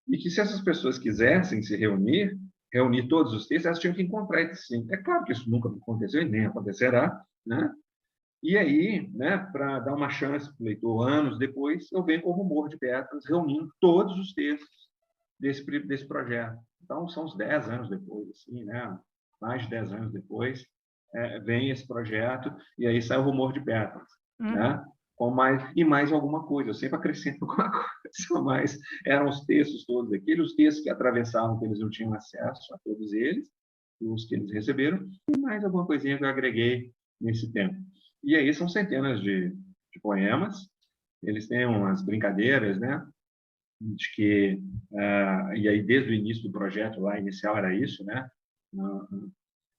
E que se essas pessoas quisessem se reunir todos os textos, elas tinham que encontrar esse sim. É claro que isso nunca aconteceu e nem acontecerá, né? E aí, né, para dar uma chance para o leitor, anos depois, eu venho com o Rumor de Pétalas, reunindo todos os textos desse projeto. Então, são uns 10 anos depois, assim, né? Mais de 10 anos depois, vem esse projeto e aí sai o Rumor de Pétalas, Uhum. né? E mais alguma coisa, eu sempre acrescento alguma coisa, mas eram os textos todos aqueles, os textos que atravessavam, que eles não tinham acesso a todos eles, os que eles receberam, e mais alguma coisinha que eu agreguei nesse tempo. E aí são centenas de poemas, eles têm umas brincadeiras, né? De que, e aí desde o início do projeto lá inicial era isso, né?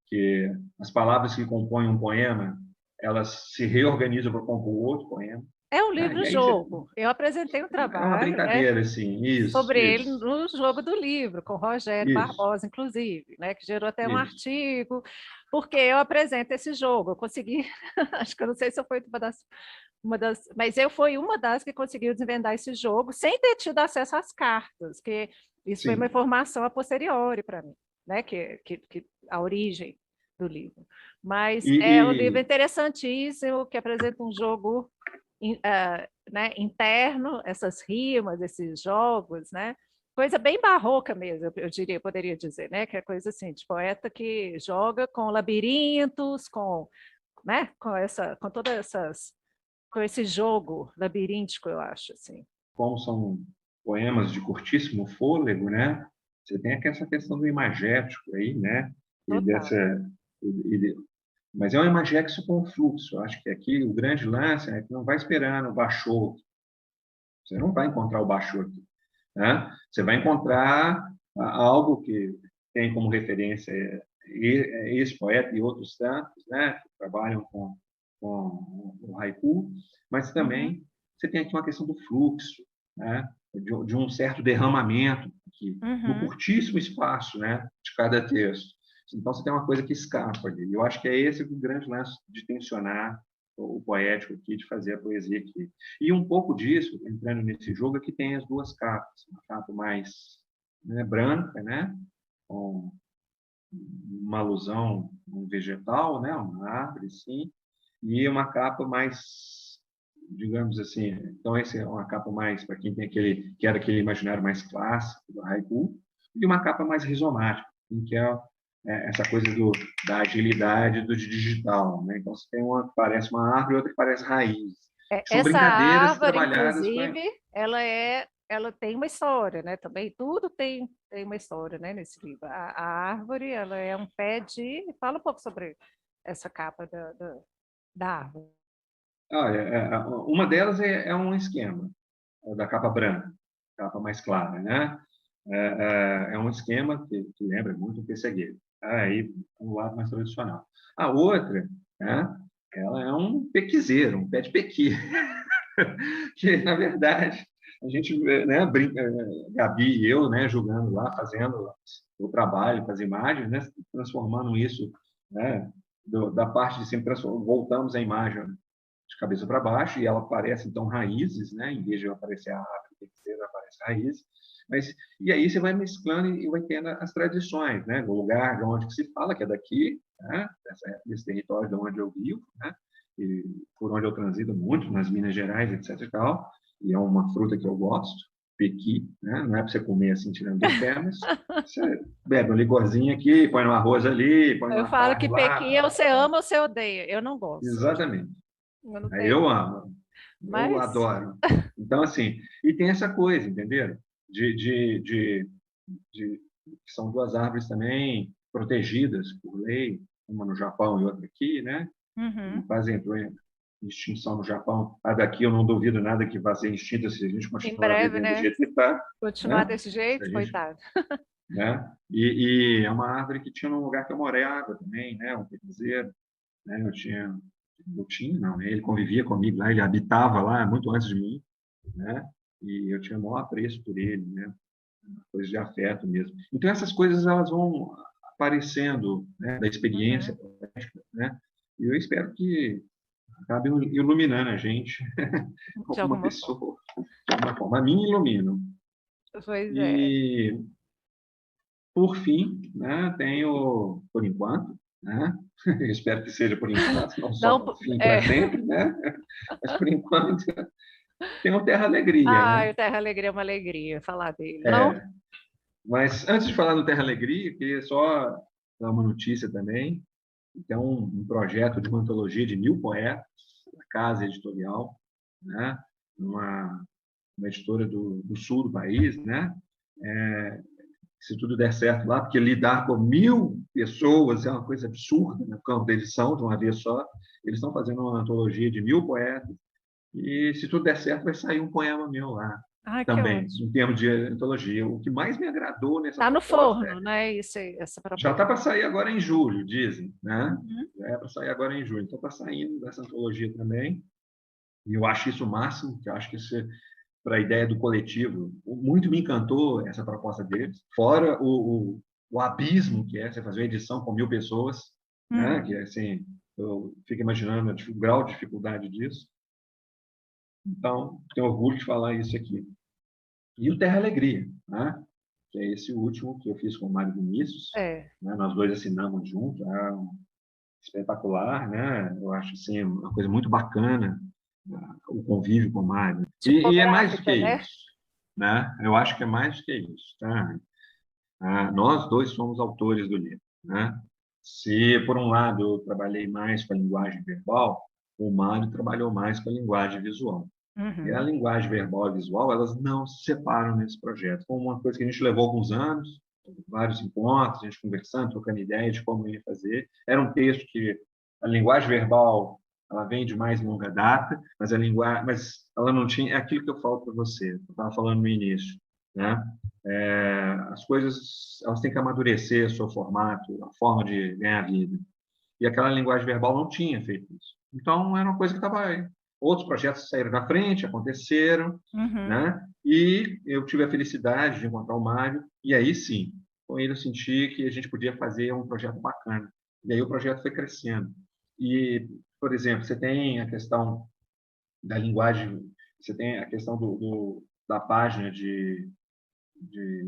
Que as palavras que compõem um poema, elas se reorganizam para compor outro poema, É um né? E aí você, livro-jogo. Eu apresentei um é uma trabalho, né, brincadeira, assim, isso, sobre ele isso, no Jogo do Livro, com Rogério isso, Barbosa, inclusive, né, que gerou até um isso. artigo, porque eu apresento esse jogo. Eu consegui, acho que eu não sei se eu fui mas eu fui uma das que conseguiu desvendar esse jogo sem ter tido acesso às cartas, que isso foi uma Sim. informação a posteriori para mim, né, que a origem do livro. Mas E, é um livro e interessantíssimo que apresenta um jogo né, interno, essas rimas, esses jogos, né? Coisa bem barroca mesmo, eu diria, poderia dizer, né? Que é coisa assim, de poeta que joga com labirintos, né? Com todas com esse jogo labiríntico, eu acho, assim. como são poemas de curtíssimo fôlego, né? Você tem aqui essa questão do imagético aí, né? E Total. dessa, e, mas é um imagético com fluxo. Eu acho que aqui o grande lance é que não vai esperando, baixou. Você não vai encontrar o baixou aqui, né? Você vai encontrar algo que tem como referência esse poeta e outros tantos, né? Que trabalham com o haiku, mas Uhum, também você tem aqui uma questão do fluxo, né? De um certo derramamento aqui, no uhum. curtíssimo espaço, né? De cada texto. Então você tem uma coisa que escapa ali. Eu acho que é esse o grande lance de tensionar o poético aqui, de fazer a poesia aqui. E um pouco disso, entrando nesse jogo, é que tem as duas capas. Uma capa mais, né, branca, né? Com uma alusão a um vegetal, né? Uma árvore, sim. E uma capa mais, digamos assim, então essa é uma capa mais para quem tem aquele, que era aquele imaginário mais clássico do haiku, e uma capa mais rizomática, em que essa coisa da agilidade do digital, né? Então você tem uma que parece uma árvore e outra que parece raiz. São Essa brincadeiras árvore, trabalhadas com inclusive, ela tem uma história, né? Também tudo tem uma história, né? Nesse livro. A árvore, ela é um pé de. Fala um pouco sobre essa capa da árvore. uma delas é um esquema da capa branca, capa mais clara, né? É um esquema que lembra muito o pessegueiro. Aí, um lado mais tradicional. A outra, né? Ela é um pequizeiro, um pé de pequi, que, na verdade, a gente, né, brinca, Gabi e eu, né, jogando lá, fazendo o trabalho com as imagens, né, transformando isso, né, da parte de cima, voltamos a imagem de cabeça para baixo e ela aparece, então, raízes, né, em vez de aparecer a árvore, tem que ser, aparece raízes. Mas, e aí você vai mesclando e vai tendo as tradições, né, o lugar de onde se fala, que é daqui, né, desse território de onde eu vivo, né, e por onde eu transito muito, nas Minas Gerais, etc. e tal, e é uma fruta que eu gosto, pequi, né? Não é para você comer assim, tirando do pé, mas você bebe um licorzinho aqui, põe no arroz ali, põe Eu numa falo que carne lá. pequi você ama ou você odeia. Eu não gosto. Exatamente. Eu não Aí tenho. eu amo, eu Mas. adoro. Então, assim, e tem essa coisa, entenderam? De, de, de, que são duas árvores também protegidas por lei, uma no Japão e outra aqui, né? Uhum. Quase entrou em extinção no Japão. A daqui eu não duvido nada que vá ser extinta se a gente Em continuar breve, vivendo do né? jeito que está, Continuar né? desse Se a jeito, gente, coitado. né? E é uma árvore que tinha num lugar que eu morava também, né? Um pequizeiro, né? Eu tinha, não, né? Ele convivia comigo lá, ele habitava lá muito antes de mim, né? E eu tinha o maior apreço por ele, né? Coisa de afeto mesmo. Então essas coisas elas vão aparecendo, né? Da experiência Uhum. poética, né? E eu espero que acabe iluminando a gente, De alguma alguma forma. pessoa, de alguma forma. A mim iluminam. Pois é. E, por fim, né, tenho, por enquanto, né, eu espero que seja por enquanto, não só Não, por fim é. para sempre, né, mas por enquanto tem o Terra Alegria, né? Ai, o Terra Alegria é uma alegria falar dele, não? É, mas antes de falar do Terra Alegria, queria só dar uma notícia também. Tem um projeto de uma antologia de 1.000 poetas, da Casa Editorial, né? Uma editora do sul do país, né? Se tudo der certo lá, porque lidar com 1.000 pessoas é uma coisa absurda no campo da edição, de uma vez só. Eles estão fazendo uma antologia de 1.000 poetas, e se tudo der certo, vai sair um poema meu lá Ai, que também, ótimo. em termos de antologia. O que mais me agradou nessa Tá no proposta forno, né? Essa já está proposta. para sair agora em julho, dizem, né? Uhum. Já é para sair agora em julho. Então está saindo dessa antologia também. E eu acho isso o máximo, que eu acho que isso, para a ideia do coletivo, muito me encantou essa proposta deles, fora o abismo que é você fazer uma edição com 1.000 pessoas, né? Que, assim, eu fico imaginando o grau de dificuldade disso. Então, tenho orgulho de falar isso aqui. E o Terra Alegria, né? Que é esse último que eu fiz com o Mário Vinícius, É. né? Nós dois assinamos junto, é espetacular, né? Eu acho assim uma coisa muito bacana, o convívio com o Mário. E é mais do que Tipográfica, né? isso, né? Eu acho que é mais do que isso, tá? Nós dois somos autores do livro, né? Se por um lado eu trabalhei mais com a linguagem verbal, o Mário trabalhou mais com a linguagem visual. E a Uhum. linguagem verbal e visual, elas não se separam nesse projeto. Foi uma coisa que a gente levou alguns anos, vários encontros, a gente conversando, trocando ideias de como ia fazer. Era um texto que a linguagem verbal ela vem de mais longa data, mas a linguagem, mas ela não tinha, é aquilo que eu falo para você, eu estava falando no início, né? As coisas elas têm que amadurecer o seu formato, a forma de ganhar vida. E aquela linguagem verbal não tinha feito isso. Então, era uma coisa que estava aí. Outros projetos saíram da frente, aconteceram, Uhum. né? E eu tive a felicidade de encontrar o Mário, e aí sim, com ele eu senti que a gente podia fazer um projeto bacana. E aí o projeto foi crescendo. E, por exemplo, você tem a questão da linguagem, você tem a questão da página de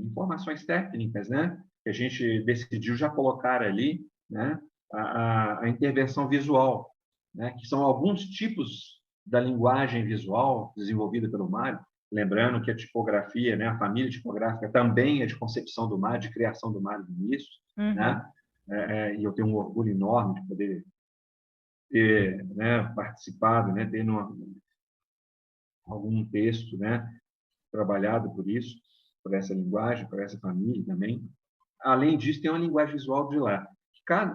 informações técnicas, né? Que a gente decidiu já colocar ali, né? A intervenção visual, né? Que são alguns tipos da linguagem visual desenvolvida pelo Mário. Lembrando que a tipografia, né? A família tipográfica também é de concepção do Mário, de criação do Mário Vinícius, Uhum. né? E eu tenho um orgulho enorme de poder ter, né? Participado, né? Ter algum texto, né? Trabalhado por isso, por essa linguagem, por essa família também. Além disso, tem uma linguagem visual de lá.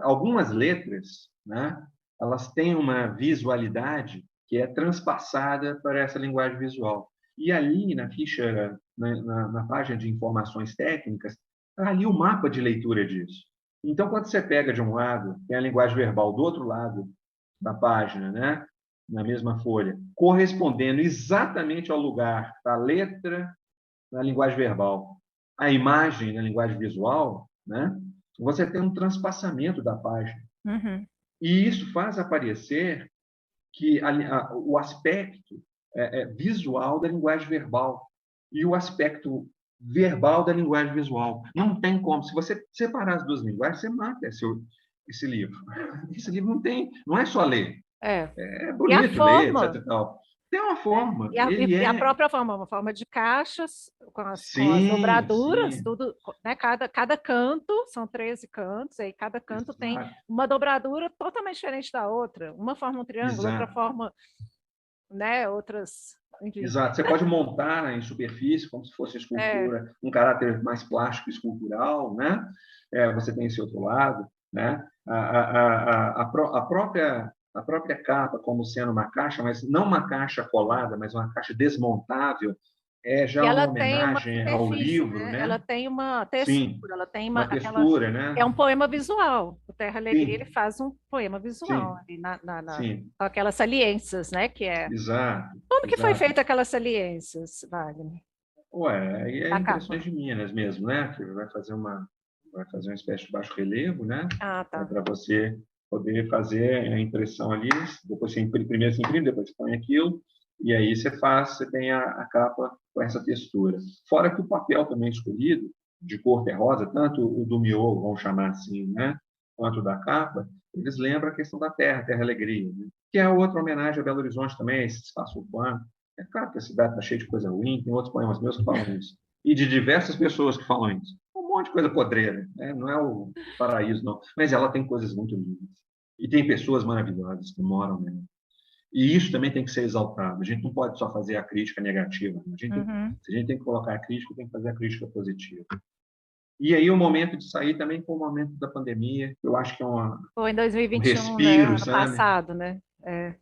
Algumas letras, né, elas têm uma visualidade que é transpassada para essa linguagem visual. E ali na ficha, na página de informações técnicas, está ali o mapa de leitura disso. Então, quando você pega de um lado, tem a linguagem verbal do outro lado da página, né, na mesma folha, correspondendo exatamente ao lugar da letra na linguagem verbal, a imagem na linguagem visual, né? Você tem um transpassamento da página. Uhum. E isso faz aparecer que o aspecto visual da linguagem verbal e o aspecto verbal da linguagem visual. Não tem como. Se você separar as duas linguagens, você mata esse livro. Esse livro não é só ler. É. É E a bonito ler, etc. forma, E tal. Tem uma né? forma. E a, Ele e a é. própria forma, uma forma de caixas, com as Sim, dobraduras, sim. tudo, né? Cada canto, são 13 cantos, aí cada canto tem Exato. uma dobradura totalmente diferente da outra. Uma forma um triângulo, outra Exato. forma, né? Outras, enfim. Exato. Você pode montar em superfície, como se fosse É. escultura, um caráter mais plástico escultural, né? Você tem esse outro lado, né? A própria capa, como sendo uma caixa, mas não uma caixa colada, mas uma caixa desmontável, é E já uma ela tem uma homenagem ao superfície, livro, né? Ela né? tem uma Sim, textura, ela tem uma aquela. textura, né? É um poema visual. O Terra Alegria ele Sim, faz um poema visual sim, ali sim. com aquelas saliências, né? Que é. Exato, Como que foi exato. feita aquelas saliências, Wagner? Ué, aí é Da impressões capa. de Minas mesmo, né? Que vai fazer uma espécie de baixo relevo, né? Ah, tá. Para você poder fazer a impressão ali. Depois você imprime, primeiro você imprime, depois você põe aquilo e aí você tem a capa com essa textura. Fora que o papel também escolhido de cor terrosa, tanto o do miolo, vamos chamar assim, né? Quanto da capa, eles lembram a questão da terra, Terra Alegria, né? Que é outra homenagem a Belo Horizonte também, esse espaço urbano. É claro que a cidade está cheia de coisa ruim, tem outros poemas meus que falam isso. E de diversas pessoas que falam isso. Um monte de coisa podreira, né? Não é o paraíso, não. Mas ela tem coisas muito lindas. E tem pessoas maravilhosas que moram nela. E isso também tem que ser exaltado. A gente não pode só fazer a crítica negativa. Uhum. Se a gente tem que colocar a crítica, tem que fazer a crítica positiva. E aí o momento de sair também foi o momento da pandemia. Eu acho que é Foi em um 2021, né? respiro, Ano sabe? passado, né? É.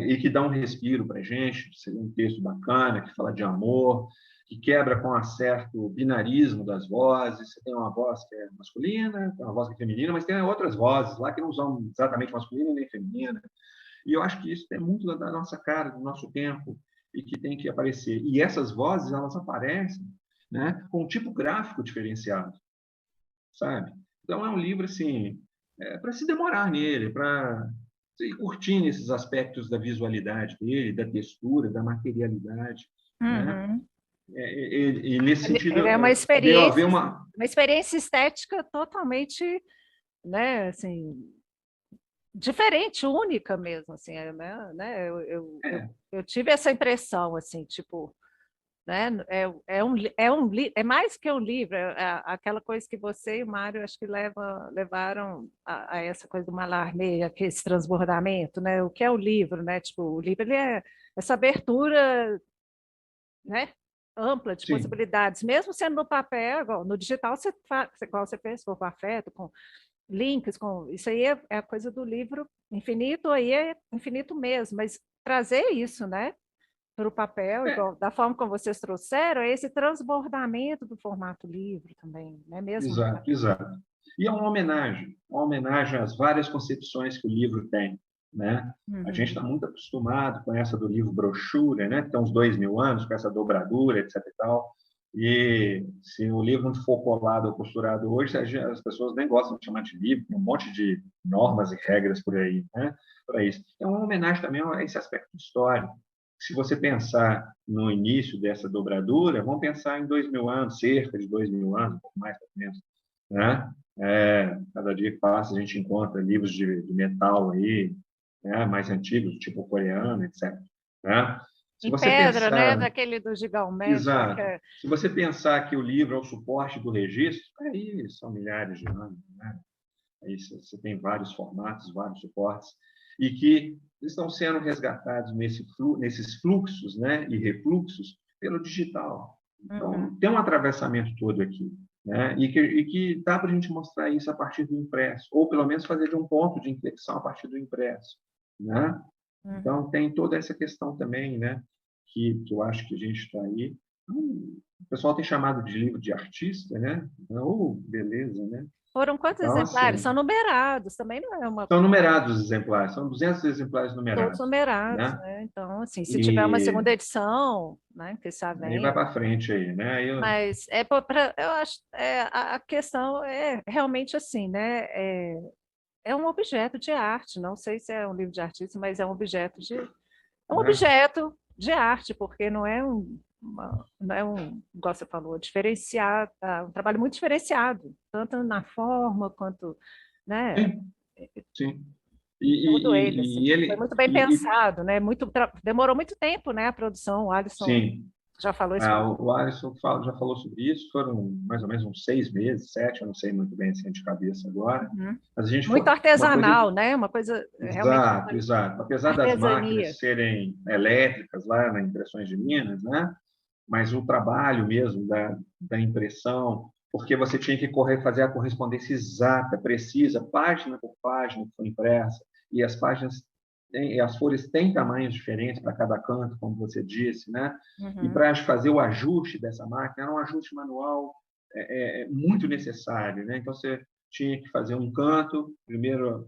E que dá um respiro para a gente, seria um texto bacana, que fala de amor, que quebra com um certo binarismo das vozes. Você tem uma voz que é masculina, tem uma voz que é feminina, mas tem outras vozes lá que não são exatamente masculina nem feminina. E eu acho que isso é muito da nossa cara, do nosso tempo, e que tem que aparecer. E essas vozes, elas aparecem, né, com um tipo gráfico diferenciado, sabe? Então, é um livro, assim, para se demorar nele, para ir curtindo esses aspectos da visualidade dele, da textura, da materialidade, né? Uhum. E nesse Ele sentido, é deu a ver uma experiência estética totalmente, né, assim, diferente, única mesmo, assim, né, é, eu tive essa impressão, assim, tipo, né, é mais que um livro, aquela coisa que você e o Mário acho que levaram a essa coisa do Mallarmé, que esse transbordamento, né, o que é o livro, né, tipo, o livro ele é essa abertura, né, ampla de sim, possibilidades, mesmo sendo no papel, igual, no digital você faz, igual você fez, for com afeto, com links, com isso aí é a coisa do livro infinito, aí é infinito mesmo, mas trazer isso, né, para o papel, é, igual da forma como vocês trouxeram, é esse transbordamento do formato livro também, né, mesmo no exato, papel. exato. E é uma homenagem às várias concepções que o livro tem, né? A gente Uhum. está muito acostumado com essa do livro brochura, né? Que tem uns 2000 anos, com essa dobradura, etc e tal. E se o livro não for colado ou costurado hoje, as pessoas nem gostam de chamar de livro, tem um monte de normas e regras por aí, né? Para isso. É uma homenagem também a esse aspecto histórico. Se você pensar no início dessa dobradura, vamos pensar em 2000 anos, cerca de 2000 anos, um pouco mais, pelo menos, né? Cada dia que passa a gente encontra livros de metal aí, né? Mais antigos, tipo coreano, etc. Né? Se Em você pedra, né, pensar, daquele do Gigalmente, lá que exato, é... se você pensar que o livro é o suporte do registro, aí são milhares de anos, né? Aí você tem vários formatos, vários suportes, e que estão sendo resgatados nesses fluxos, né, e refluxos pelo digital. Uhum. Então, tem um atravessamento todo aqui, né, e que dá para a gente mostrar isso a partir do impresso, ou pelo menos fazer de um ponto de inflexão a partir do impresso, né? Uhum. Então, tem toda essa questão também, né, que eu acho que a gente está aí. O pessoal tem chamado de livro de artista, né? Oh, beleza, né? Foram quantos Então, exemplares? São assim, numerados, também não é uma... são numerados os exemplares, são 200 exemplares Todos numerados, numerados, né? né? Então, assim, se tiver uma E segunda edição, né, que já aí vai vem, para frente aí, né? mas eu acho a questão é realmente assim, né? É um objeto de arte, não sei se é um livro de artista, mas é um Né? objeto de arte, porque não é um, igual você falou, diferenciado, um trabalho muito diferenciado, tanto na forma quanto, né? Sim, sim. Todo ele, assim, foi Ele, muito bem e, pensado, né? Demorou muito tempo, né? A produção, o Alisson sim, já falou isso comigo. o Alisson já falou sobre isso, foram mais ou menos uns 6 meses, 7, eu não sei muito bem assim de cabeça agora, Uhum. mas a gente foi Muito uma coisa. artesanal, né? Uma coisa realmente Exato, exato. Apesar das artesania. máquinas serem elétricas lá na Impressões de Minas, né? Mas o trabalho mesmo da impressão, porque você tinha que fazer a correspondência exata, precisa, página por página que foi impressa, e as folhas têm tamanhos diferentes para cada canto, como você disse, né? E Uhum. para fazer o ajuste dessa máquina, era um ajuste manual muito necessário, né? Então você tinha que fazer um canto, primeira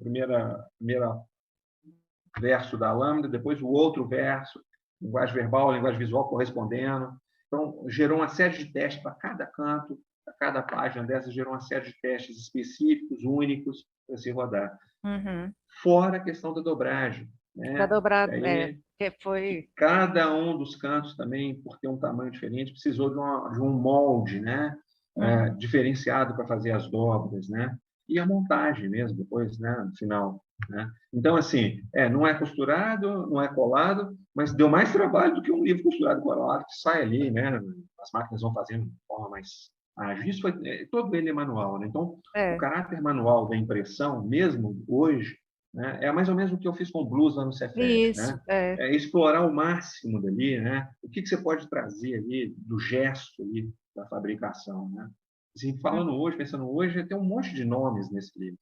verso da lambda, depois o outro verso, linguagem verbal, linguagem visual correspondendo. Então, gerou uma série de testes para cada canto, para cada página dessas, gerou uma série de testes específicos, únicos, para se rodar. Uhum. Fora a questão da dobragem, Para né? dobrar, Aí, que que foi. cada um dos cantos também, por ter um tamanho diferente, precisou de um molde, né? Uhum. Diferenciado para fazer as dobras, né? E a montagem mesmo, depois, né? No final, né? Então, assim, não é costurado, não é colado, mas deu mais trabalho do que um livro costurado e colado que sai ali, né? As máquinas vão fazendo de forma mais ágil. Isso foi, todo ele é manual, né? Então, o É, caráter manual da impressão, mesmo hoje, né? É mais ou menos o que eu fiz com blues lá no Cefet, isso, né? É explorar o máximo dali, né? O que você pode trazer ali do gesto ali da fabricação, né? Assim, falando hoje, pensando hoje, tem um monte de nomes nesse livro.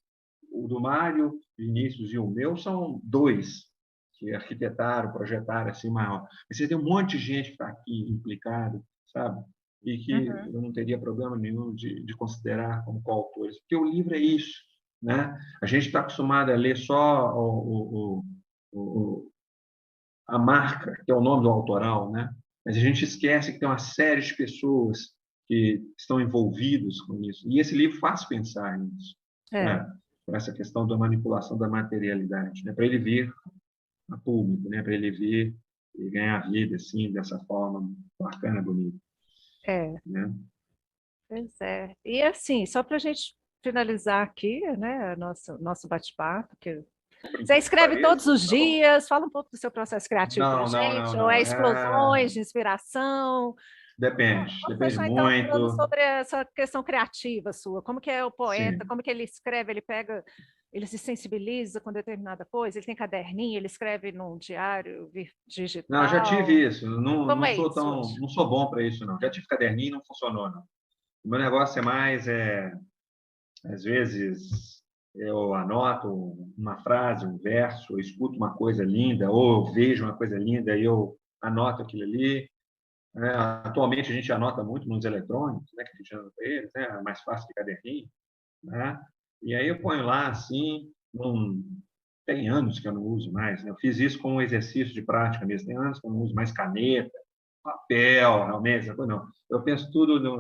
O do Mário, Vinícius e o meu são dois que arquitetaram, projetaram assim maior. Mas você tem um monte de gente que está aqui implicado, sabe? E que uhum. eu não teria problema nenhum de considerar como coautores, porque o livro é isso, né? A gente está acostumado a ler só a marca, que é o nome do autoral, né? Mas a gente esquece que tem uma série de pessoas que estão envolvidas com isso. E esse livro faz pensar nisso, É, né? Por essa questão da manipulação da materialidade, né? Para ele vir a público, né? Para ele vir e ganhar vida assim, dessa forma bacana, bonita, é, né? pois é. E assim, só para a gente finalizar aqui, né, nosso bate-papo, que Por você incrível que escreve todos pareça, os tá bom. dias, fala um pouco do seu processo criativo para a Não, não, gente, não, ou é não. explosões de inspiração? Depende, Vamos depende fechar então falando muito. sobre essa questão criativa sua. Como que é o poeta? Sim. Como que ele escreve? Ele pega, ele se sensibiliza com determinada coisa? Ele tem caderninho? Ele escreve num diário Não, já digital? tive isso. Não, Como não é sou isso tão, hoje? não sou bom para isso, não. Já tive caderninho e não funcionou, não. O meu negócio é mais, às vezes, eu anoto uma frase, um verso, eu escuto uma coisa linda, ou eu vejo uma coisa linda e eu anoto aquilo ali, né? Atualmente a gente anota muito nos eletrônicos, né, que a gente anota eles, né? É mais fácil que caderninho, né? E aí eu ponho lá assim, tem anos que eu não uso mais, né? Eu fiz isso como um exercício de prática mesmo. Tem anos que eu não uso mais caneta, papel, realmente, essa coisa não. Eu penso tudo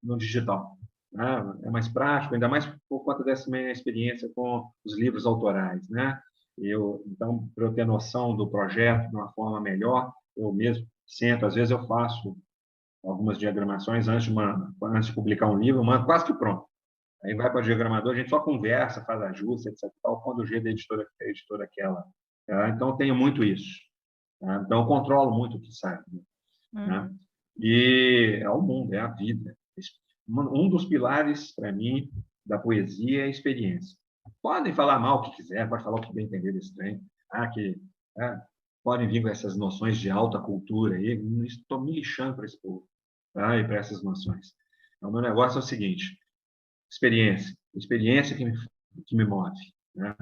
no digital, né? É mais prático, ainda mais por conta dessa minha experiência com os livros autorais, né? Então, para eu ter noção do projeto de uma forma melhor, eu mesmo sento, às vezes eu faço algumas diagramações antes de publicar um livro, eu mando quase que pronto. Aí vai para o diagramador, a gente só conversa, faz ajuste, etc. Tal, quando o G da editora, a editora aquela. Tá? Então, eu tenho muito isso. Tá? Então, eu controlo muito o que sai. Né? Uhum. E é o mundo, é a vida. Um dos pilares, para mim, da poesia é a experiência. Podem falar mal o que quiser, pode falar o que bem entender desse trem. É, podem vir com essas noções de alta cultura aí. Estou me lixando para esse povo, tá? E para essas noções. O meu negócio é o seguinte: experiência que me move, né?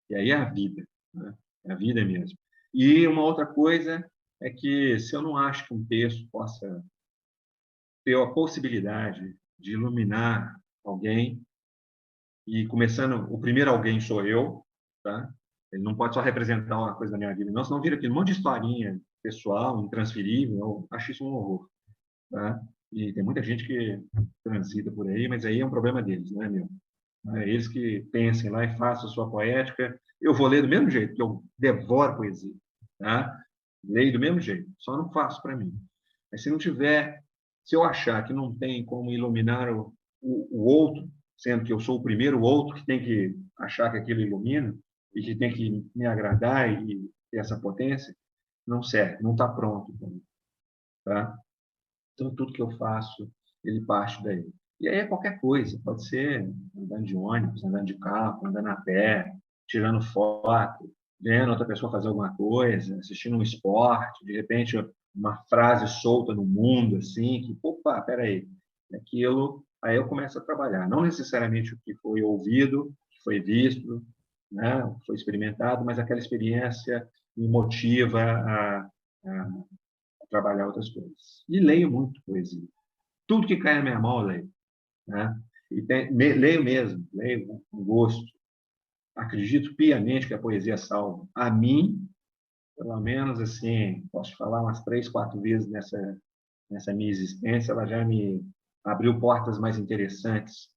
E aí é a vida, né? É a vida mesmo. E uma outra coisa é que se eu não acho que um texto possa ter a possibilidade de iluminar alguém, e começando, o primeiro alguém sou eu, tá? Ele não pode só representar uma coisa da minha vida, não, senão vira aqui um monte de historinha pessoal, intransferível, eu acho isso um horror, tá? E tem muita gente que transita por aí, mas aí é um problema deles, não é meu? É eles que pensem lá e façam a sua poética. Eu vou ler do mesmo jeito, que eu devoro poesia, tá? Leio do mesmo jeito, só não faço para mim. Mas se não tiver, se eu achar que não tem como iluminar o outro, sendo que eu sou o primeiro outro que tem que achar que aquilo ilumina e que tem que me agradar e ter essa potência, não serve, não está pronto, tá? Então, tudo que eu faço, ele parte daí. E aí é qualquer coisa, pode ser andando de ônibus, andando de carro, andando a pé, tirando foto, vendo outra pessoa fazer alguma coisa, assistindo um esporte, de repente uma frase solta no mundo, assim, que, opa, peraí, aquilo, aí eu começo a trabalhar. Não necessariamente o que foi ouvido, que foi visto, né, o que foi experimentado, mas aquela experiência me motiva a trabalhar outras coisas. E leio muito poesia. Tudo que cai na minha mão, eu leio. Né? Leio mesmo, leio com gosto. Acredito piamente que a poesia salva. A mim, pelo menos, assim, posso falar umas 3, 4 vezes nessa minha existência, ela já me abriu portas mais interessantes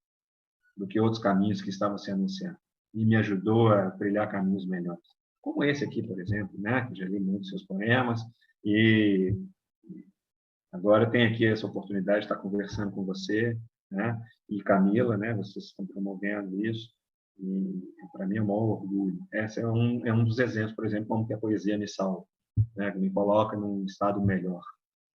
do que outros caminhos que estavam se anunciando. E me ajudou a trilhar caminhos melhores. Como esse aqui, por exemplo, né? Que já li muitos seus poemas e agora tem aqui essa oportunidade de estar conversando com você, né? E Camila, né? Vocês estão promovendo isso. E para mim é um maior orgulho. Esse é um dos exemplos, por exemplo, como que a poesia me salva, né? Que me coloca num estado melhor.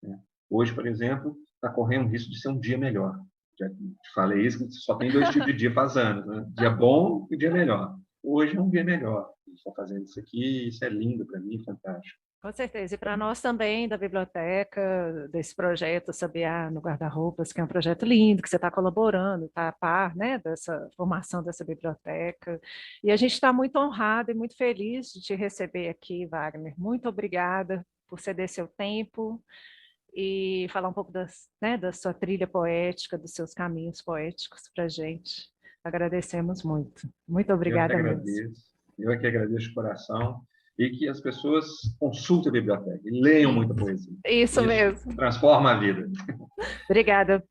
Né? Hoje, por exemplo, está correndo o risco de ser um dia melhor. Já te falei isso, que só tem 2 tipos de dia faz anos, né? Dia bom e dia melhor. Hoje é um dia melhor. Estou fazendo isso aqui, isso é lindo para mim, fantástico. Com certeza. E para nós também, da biblioteca, desse projeto Sabiá no Guarda-Roupas, que é um projeto lindo, que você está colaborando, está a par, né, dessa formação dessa biblioteca. E a gente está muito honrado e muito feliz de te receber aqui, Wagner. Muito obrigada por ceder seu tempo e falar um pouco né, da sua trilha poética, dos seus caminhos poéticos para a gente. Agradecemos muito. Muito Eu que obrigada mesmo. agradeço. Eu é que agradeço de coração. e que as pessoas consultem a biblioteca e leiam muita poesia. Isso mesmo. Transforma a vida. Obrigada.